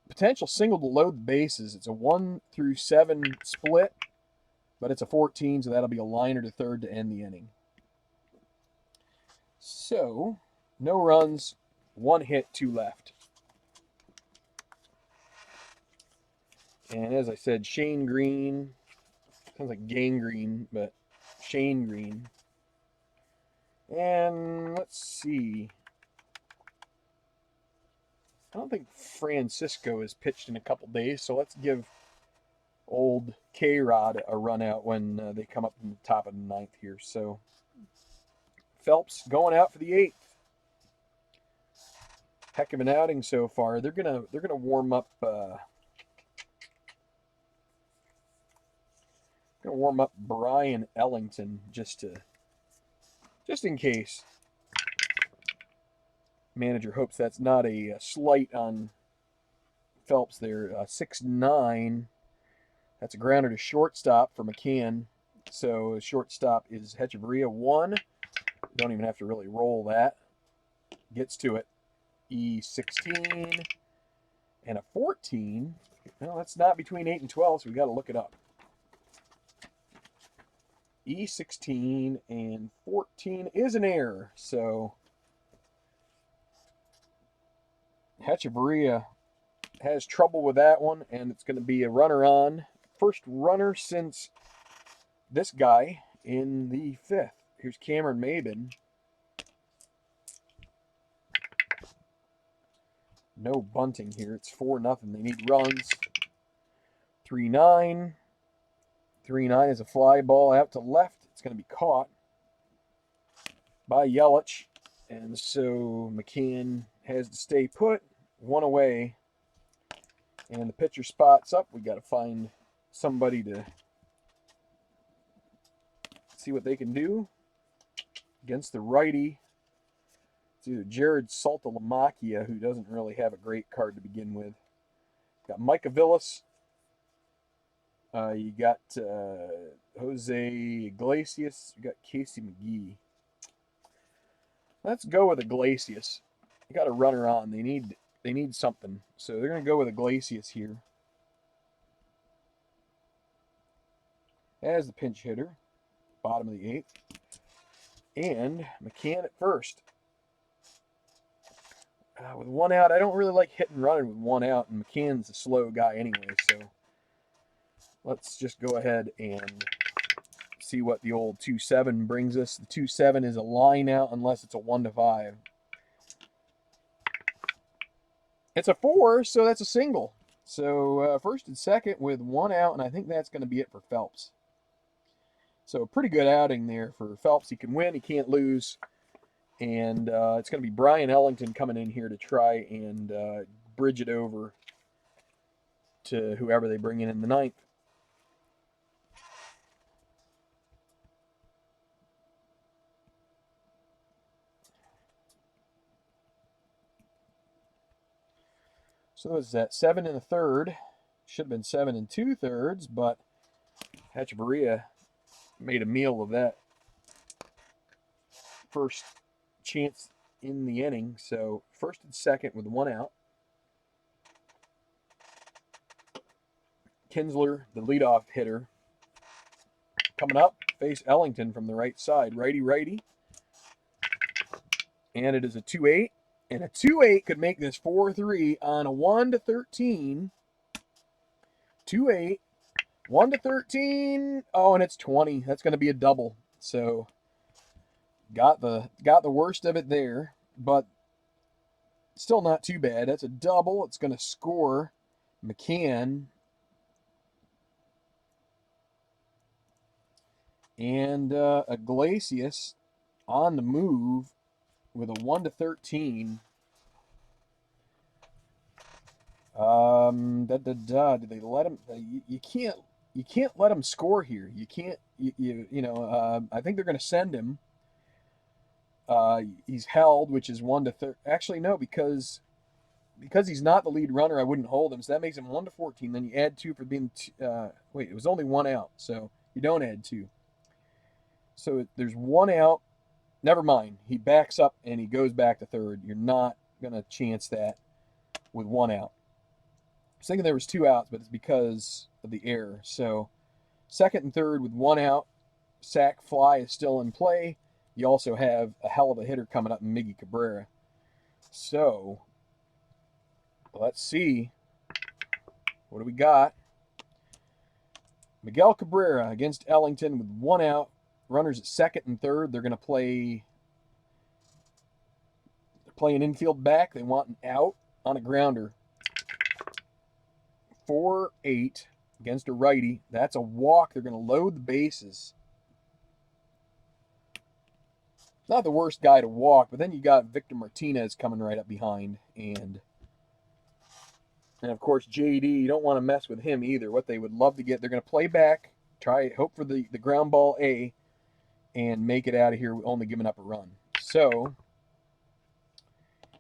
potential single to load the bases. It's a 1-7 split, but it's a 14, so that'll be a liner to third to end the inning. So, no runs, 1 hit, 2 left. And as I said, Shane Green, sounds like gangrene, but Shane Green. And let's see. I don't think Francisco has pitched in a couple days, so let's give old K-Rod a run out when they come up in the top of the 9th here. So Phelps going out for the 8th. Heck of an outing so far. They're gonna warm up. Gonna warm up Brian Ellington just in case. Manager hopes that's not a slight on Phelps there. 6-9. That's a grounder to shortstop for McCann. So shortstop is Hechavarria. 1. Don't even have to really roll that. Gets to it. E16 and a 14. Well, that's not between 8 and 12, so we got to look it up. E16 and 14 is an error, so Hechavarria has trouble with that one, and it's going to be a runner on. First runner since this guy in the 5th. Here's Cameron Maben. No bunting here. It's 4-0. They need runs. 3-9. 3-9 is a fly ball out to left. It's going to be caught by Yelich. And so McCann has to stay put. 1 away. And the pitcher spot's up. We got to find somebody to see what they can do against the righty It's either Jared Saltalamacchia, who doesn't really have a great card to begin with. Got Micah Villas. You got Jose Iglesias. You got Casey McGee. Let's go with Iglesias. You got a runner on. They need something. So they're going to go with Iglesias here. As the pinch hitter. Bottom of the 8th. And McCann at first. With one out, I don't really like hitting and running with one out, and McCann's a slow guy anyway, so let's just go ahead and see what the old 2-7 brings us. The 2-7 is a line out unless it's a 1-5. It's a 4, so that's a single. So first and second with one out, and I think that's going to be it for Phelps. So pretty good outing there for Phelps. He can win, he can't lose. And it's going to be Brian Ellington coming in here to try and bridge it over to whoever they bring in the 9th. So is that 7 1/3? Should have been 7 2/3, but Hatchabaria made a meal of that first chance in the inning. So first and second with one out. Kinsler, the leadoff hitter, coming up, face Ellington from the right side. Righty. And it is a 2-8. And a 2-8 could make this 4-3 on a 1-13. 2-8. 1-13. Oh, and it's 20. That's going to be a double. So got the worst of it there, but still not too bad. That's a double. It's going to score McCann. And Iglesias on the move with a 1-13. Did they let him? You can't let him score here. You can't. I think they're going to send him. He's held, which is 1-13. Actually, no, because he's not the lead runner, I wouldn't hold him. So that makes him 1-14. Then you add 2 for being. Wait, it was only 1 out, so you don't add 2. So there's 1 out. Never mind. He backs up and he goes back to third. You're not going to chance that with 1 out. I was thinking there was 2 outs, but it's because of the error. So second and third with 1 out. Sack fly is still in play. You also have a hell of a hitter coming up in Miggy Cabrera. So let's see. What do we got? Miguel Cabrera against Ellington with 1 out. Runners at second and third. They're going to play an infield back. They want an out on a grounder. 4-8 against a righty. That's a walk. They're going to load the bases. Not the worst guy to walk, but then you got Victor Martinez coming right up behind. And of course, JD, you don't want to mess with him either. What they would love to get, they're going to play back, hope for the ground ball A, and make it out of here only giving up a run. So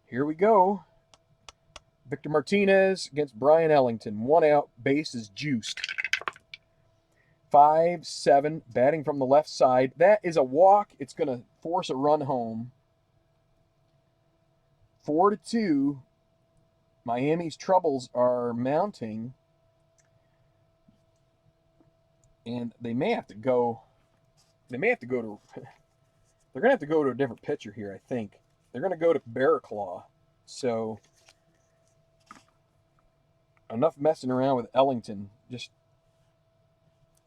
here we go. Victor Martinez against Brian Ellington. 1 out, base is juiced. 5-7, batting from the left side. That is a walk. It's going to force a run home. 4-2. Miami's troubles are mounting. And they may have to go. They're going to have to go to a different pitcher here, I think. They're going to go to Barraclaw. So enough messing around with Ellington. Just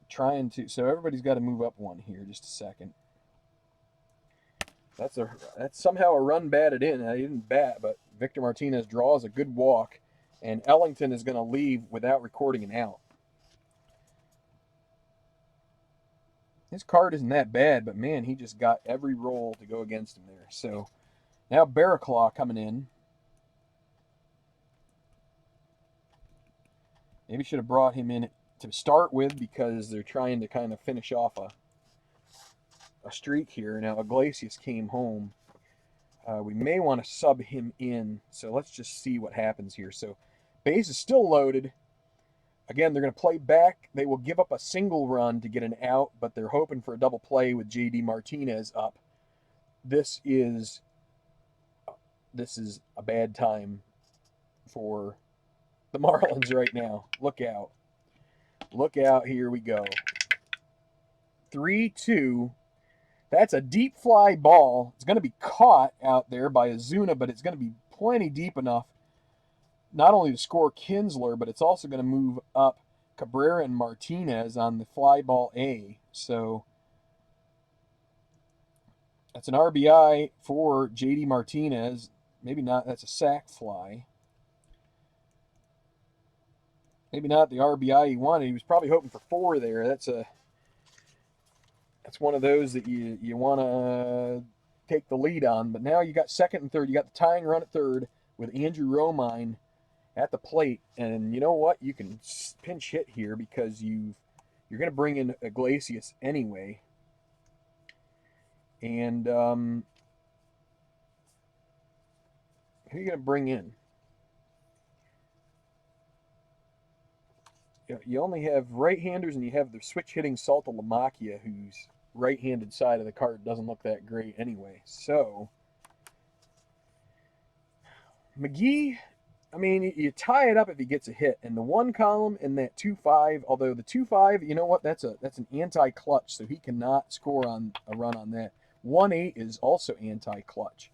trying to. So everybody's got to move up 1 here. Just a second. That's somehow a run batted in. I didn't bat, but Victor Martinez draws a good walk, and Ellington is going to leave without recording an out. His card isn't that bad, but man, he just got every roll to go against him there. So now Barraclaw coming in. Maybe should have brought him in to start with because they're trying to kind of finish off a streak here. Now Iglesias came home. We may want to sub him in, so let's just see what happens here. So base is still loaded. Again, they're going to play back. They will give up a single run to get an out, but they're hoping for a double play with J.D. Martinez up. This is a bad time for the Marlins right now. Look out. Look out. Here we go. 3-2. That's a deep fly ball. It's going to be caught out there by Ozuna, but it's going to be plenty deep enough not only to score Kinsler, but it's also going to move up Cabrera and Martinez on the fly ball A. So that's an RBI for J.D. Martinez. Maybe not. That's a sac fly. Maybe not the RBI he wanted. He was probably hoping for 4 there. That's one of those that you want to take the lead on. But now you got second and third. You got the tying run at third with Andrew Romine at the plate. And you know what? You can pinch hit here because you're going to bring in Iglesias anyway. And who are you going to bring in? You only have right-handers, and you have the switch-hitting Salta Lamacchia, whose right-handed side of the card doesn't look that great anyway. So, McGee, I mean, you tie it up if he gets a hit. And the one column in that 2-5, although the 2-5, you know what? That's an anti-clutch, so he cannot score on a run on that. 1-8 is also anti-clutch.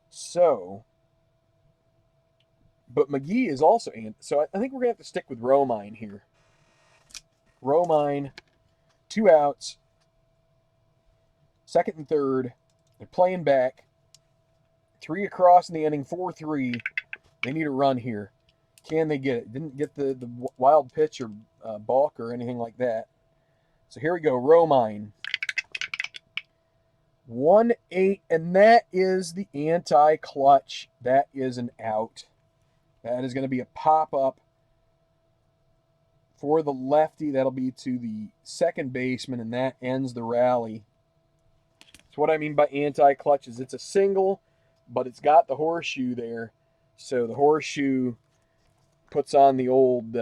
So, but McGee is also so I think we're going to have to stick with Romine here. Romine, 2 outs, second and third. They're playing back. 3 across in the inning, 4-3. They need a run here. Can they get it? Didn't get the wild pitch or balk or anything like that. So here we go. Romine. 1-8, and that is the anti-clutch. That is an out. That is going to be a pop-up for the lefty. That'll be to the second baseman, and that ends the rally. So what I mean by anti-clutch is it's a single, but it's got the horseshoe there. So the horseshoe puts on the old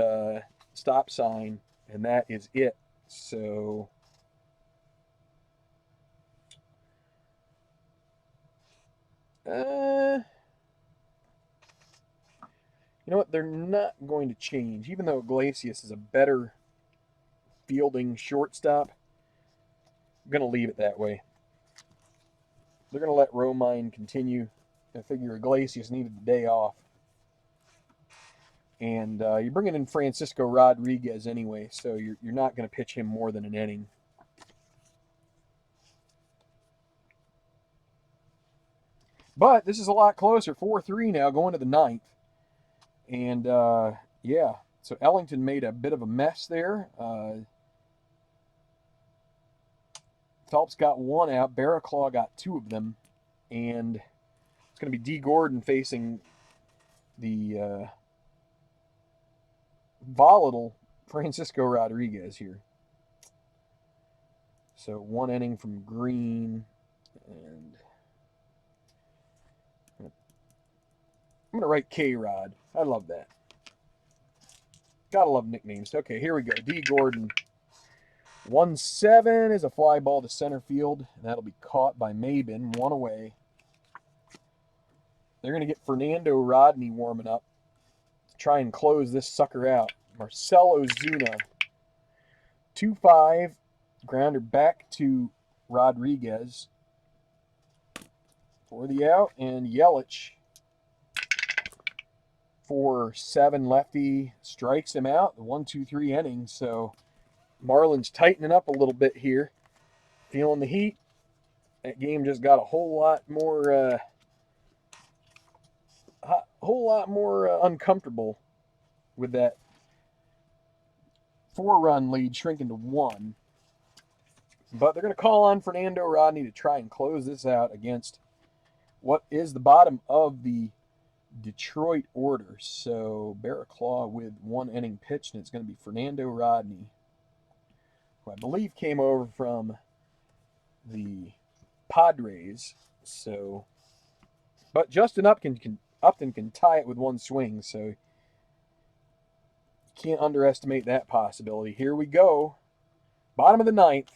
stop sign, and that is it. So you know what? They're not going to change. Even though Iglesias is a better fielding shortstop, I'm going to leave it that way. They're going to let Romine continue. I figure Iglesias needed the day off. And you're bringing in Francisco Rodriguez anyway, so you're not going to pitch him more than an inning. But this is a lot closer. 4-3 now, going to the 9th. And, yeah, so Ellington made a bit of a mess there. Phelps got 1 out. Barraclaw got 2 of them. And it's going to be D. Gordon facing the volatile Francisco Rodriguez here. So 1 inning from Green. And I'm going to write K-Rod. I love that. Gotta love nicknames. Okay, here we go. D. Gordon. 1-7 is a fly ball to center field, and that'll be caught by Mabin. 1 away. They're going to get Fernando Rodney warming up to try and close this sucker out. Marcell Ozuna. 2-5. Grounder back to Rodriguez for the out, and Yelich for 7 lefty strikes him out. The 1-2-3 inning. So Marlins tightening up a little bit here, feeling the heat. That game just got a whole lot more uncomfortable with that 4-run lead shrinking to 1. But they're going to call on Fernando Rodney to try and close this out against what is the bottom of the Detroit order. So Barraclaw with 1 inning pitched, and it's going to be Fernando Rodney, who I believe came over from the Padres. So But Justin Upton can tie it with one swing, so you can't underestimate that possibility. Here we go. Bottom of the ninth.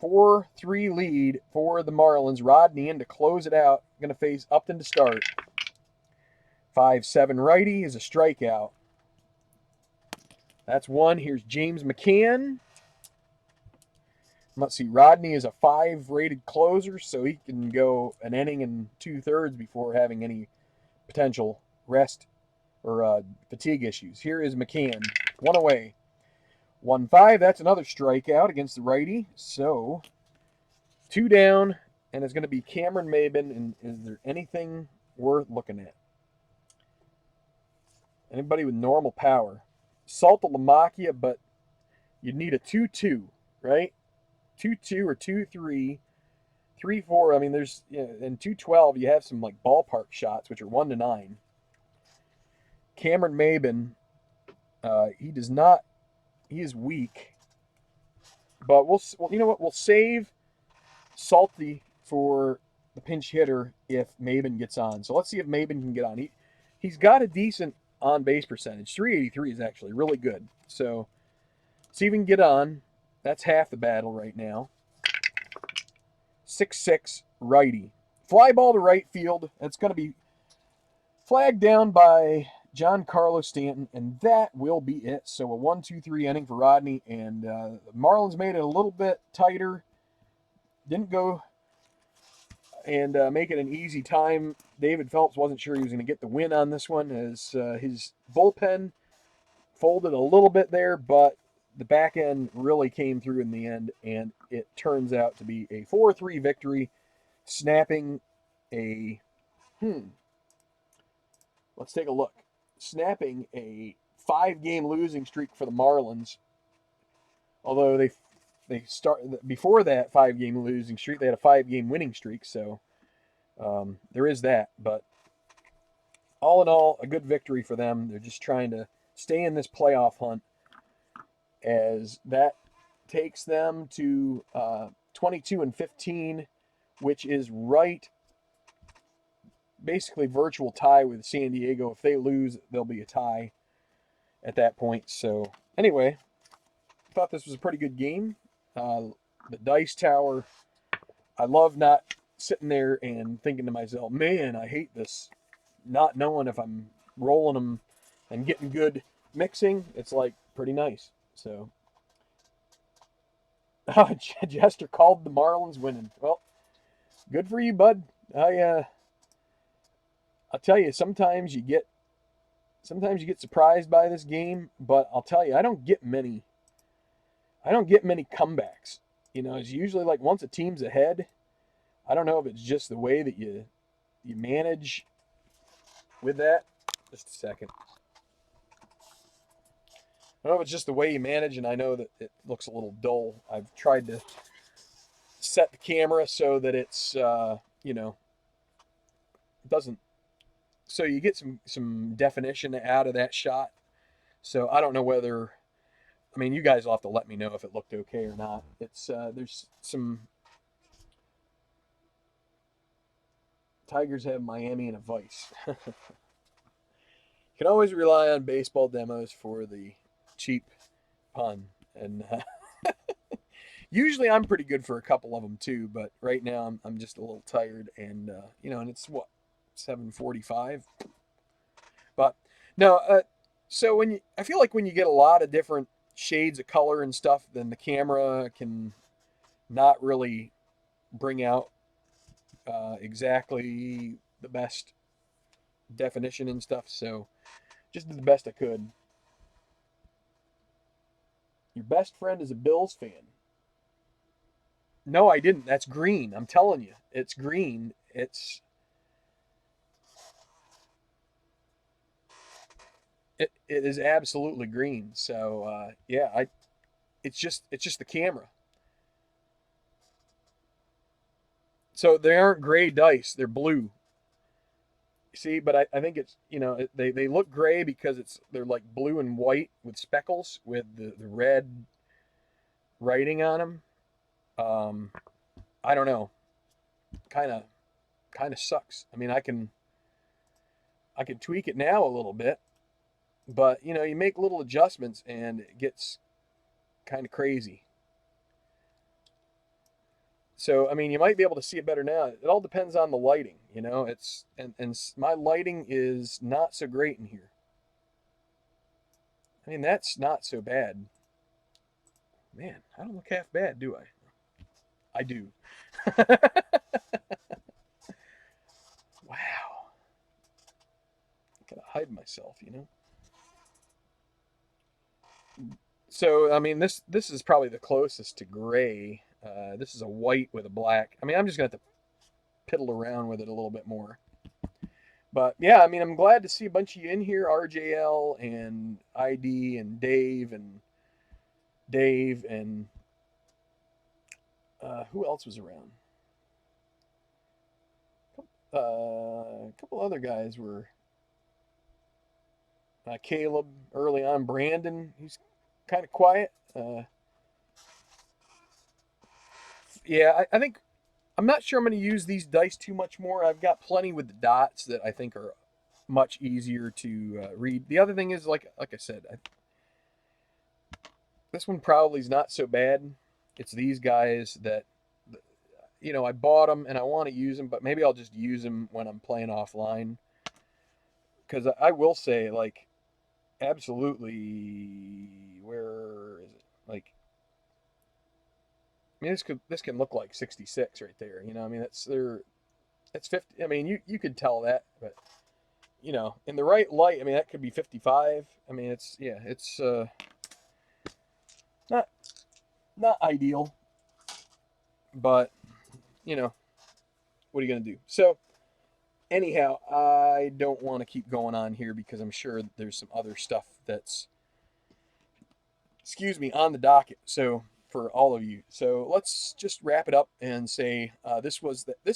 4-3 lead for the Marlins. Rodney in to close it out. Going to face Upton to start. 5-7 righty is a strikeout. That's one. Here's James McCann. Let's see. Rodney is a 5 rated closer, so he can go an inning and 2/3 before having any potential rest or fatigue issues. Here is McCann. One away. 1-5. That's another strikeout against the righty. So 2 down, and it's going to be Cameron Maben. And is there anything worth looking at? Anybody with normal power? Salta Lamacchia, but you'd need a 2-2, right? 2-2 or 2-3, 3-4. I mean, there's in 2-12 you have some like ballpark shots, which are 1-9. Cameron Maben, he does not. He is weak, but you know what? We'll save Salty for the pinch hitter if Maben gets on. So let's see if Maben can get on. He's got a decent on base percentage. 383 is actually really good. So see if he can get on. That's half the battle right now. 6-6 righty. Fly ball to right field. That's going to be flagged down by Giancarlo Stanton, and that will be it. So a 1-2-3 inning for Rodney, and the Marlins made it a little bit tighter. Didn't go and make it an easy time. David Phelps wasn't sure he was going to get the win on this one, as his bullpen folded a little bit there, but the back end really came through in the end, and it turns out to be a 4-3 victory, snapping a let's take a look. Snapping a 5-game losing streak for the Marlins. Although they start before that 5-game losing streak, they had a 5-game winning streak, so there is that. But all in all, a good victory for them. They're just trying to stay in this playoff hunt, as that takes them to 22-15, which is right, basically virtual tie with San Diego. If they lose, there'll be a tie at that point. So anyway, I thought this was a pretty good game. The Dice Tower, I love not sitting there and thinking to myself, man, I hate this, not knowing if I'm rolling them and getting good mixing. It's like pretty nice. So Jester called the Marlins winning. Well, good for you, bud. I'll tell you, sometimes you get surprised by this game, but I'll tell you, I don't get many comebacks. You know, it's usually like once a team's ahead. I don't know if it's just the way that you manage with that. Just a second. I don't know if it's just the way you manage, and I know that it looks a little dull. I've tried to set the camera so that it's doesn't, so you get some definition out of that shot. So I don't know whether, I mean, you guys will have to let me know if it looked okay or not. It's there's some Tigers have Miami and a Vice. You can always rely on baseball demos for the cheap pun, and usually I'm pretty good for a couple of them too. But right now I'm just a little tired, and and it's what, 7:45. But no, so I feel like when you get a lot of different shades of color and stuff, then the camera can not really bring out exactly the best definition and stuff. So just did the best I could. Your best friend is a Bills fan. No, I didn't. That's green. I'm telling you, it's green. It is absolutely green. So yeah, it's just the camera. So they aren't gray dice; they're blue. See, but I think it's, they look gray because they're like blue and white with speckles with the red writing on them. I don't know, kind of kind of sucks. I mean, I can tweak it now a little bit, but you know, you make little adjustments and it gets kind of crazy. So, I mean, you might be able to see it better now. It all depends on the lighting, you know. It's and my lighting is not so great in here. I mean, that's not so bad. Man, I don't look half bad, do I? I do. Wow. Gotta hide myself, you know. So, I mean, this is probably the closest to gray. This is a white with a black. I mean, I'm just gonna have to piddle around with it a little bit more. But yeah, I mean, I'm glad to see a bunch of you in here, RJL and ID and Dave and who else was around? A couple other guys were Caleb early on, Brandon. He's kind of quiet. Yeah, I think I'm not sure I'm going to use these dice too much more. I've got plenty with the dots that I think are much easier to read. The other thing is, like I said, this one probably is not so bad. It's these guys that, you know, I bought them and I want to use them, but maybe I'll just use them when I'm playing offline. Because I will say, like, absolutely, where is it? Like, I mean, this can look like 66 right there. You know, I mean, it's 50. I mean, you could tell that, but you know, in the right light, I mean, that could be 55. I mean, it's not not ideal, but you know, what are you gonna do? So anyhow, I don't want to keep going on here because I'm sure there's some other stuff that's, excuse me, on the docket. So for all of you, so let's just wrap it up and say this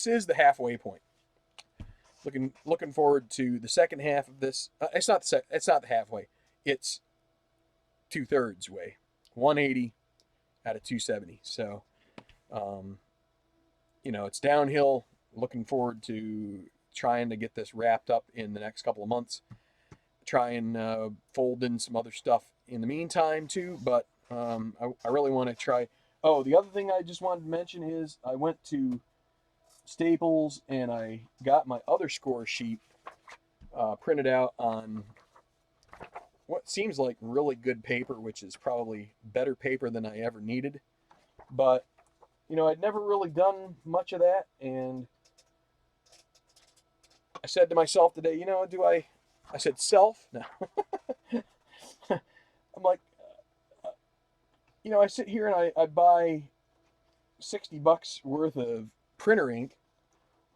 is the halfway point. Looking forward to the second half of this. It's not the halfway. It's 2/3 way. 180 out of 270. So, um, you know, it's downhill. Looking forward to trying to get this wrapped up in the next couple of months. Try and fold in some other stuff in the meantime too. But I really want to try. Oh, the other thing I just wanted to mention is I went to Staples and I got my other score sheet printed out on what seems like really good paper, which is probably better paper than I ever needed. But, you know, I'd never really done much of that. And I said to myself today, you know, I said self? No. I'm like, you know, I sit here and I buy $60 worth of printer ink,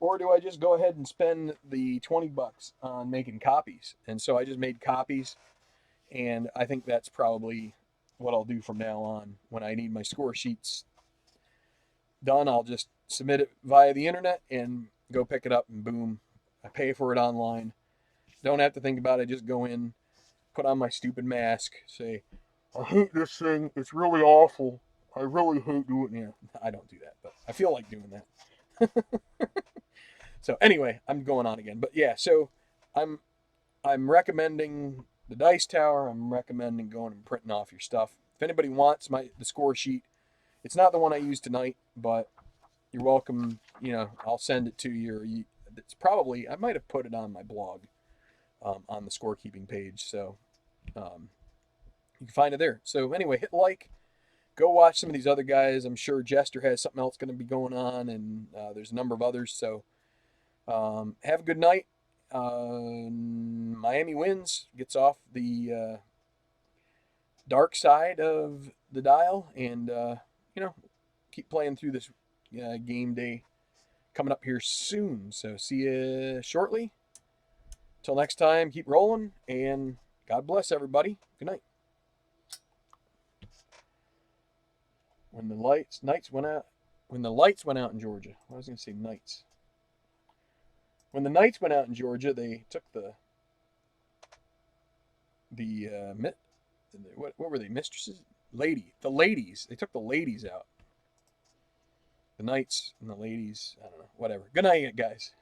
or do I just go ahead and spend the $20 on making copies? And so I just made copies, and I think that's probably what I'll do from now on. When I need my score sheets done, I'll just submit it via the internet and go pick it up, and boom, I pay for it online. Don't have to think about it. Just go in, put on my stupid mask, say, I hate this thing. It's really awful. I really hate doing it. Yeah, I don't do that, but I feel like doing that. So anyway, I'm going on again. But yeah, so I'm I'm recommending the Dice Tower. I'm recommending going and printing off your stuff. If anybody wants the score sheet, it's not the one I used tonight, but you're welcome. You know, I'll send it to you. It's probably, I might have put it on my blog, on the scorekeeping page. So um, you can find it there. So anyway, hit like. Go watch some of these other guys. I'm sure Jester has something else going to be going on, and there's a number of others. So have a good night. Miami wins, gets off the dark side of the dial, and you know, keep playing through this game day coming up here soon. So see you shortly. Till next time, keep rolling, and God bless everybody. Good night. When the lights went out in Georgia. I was going to say nights. When the Knights went out in Georgia, they took the what were they, mistresses? The ladies. They took the ladies out. the knights and the ladies. I don't know. Whatever. Good night, guys.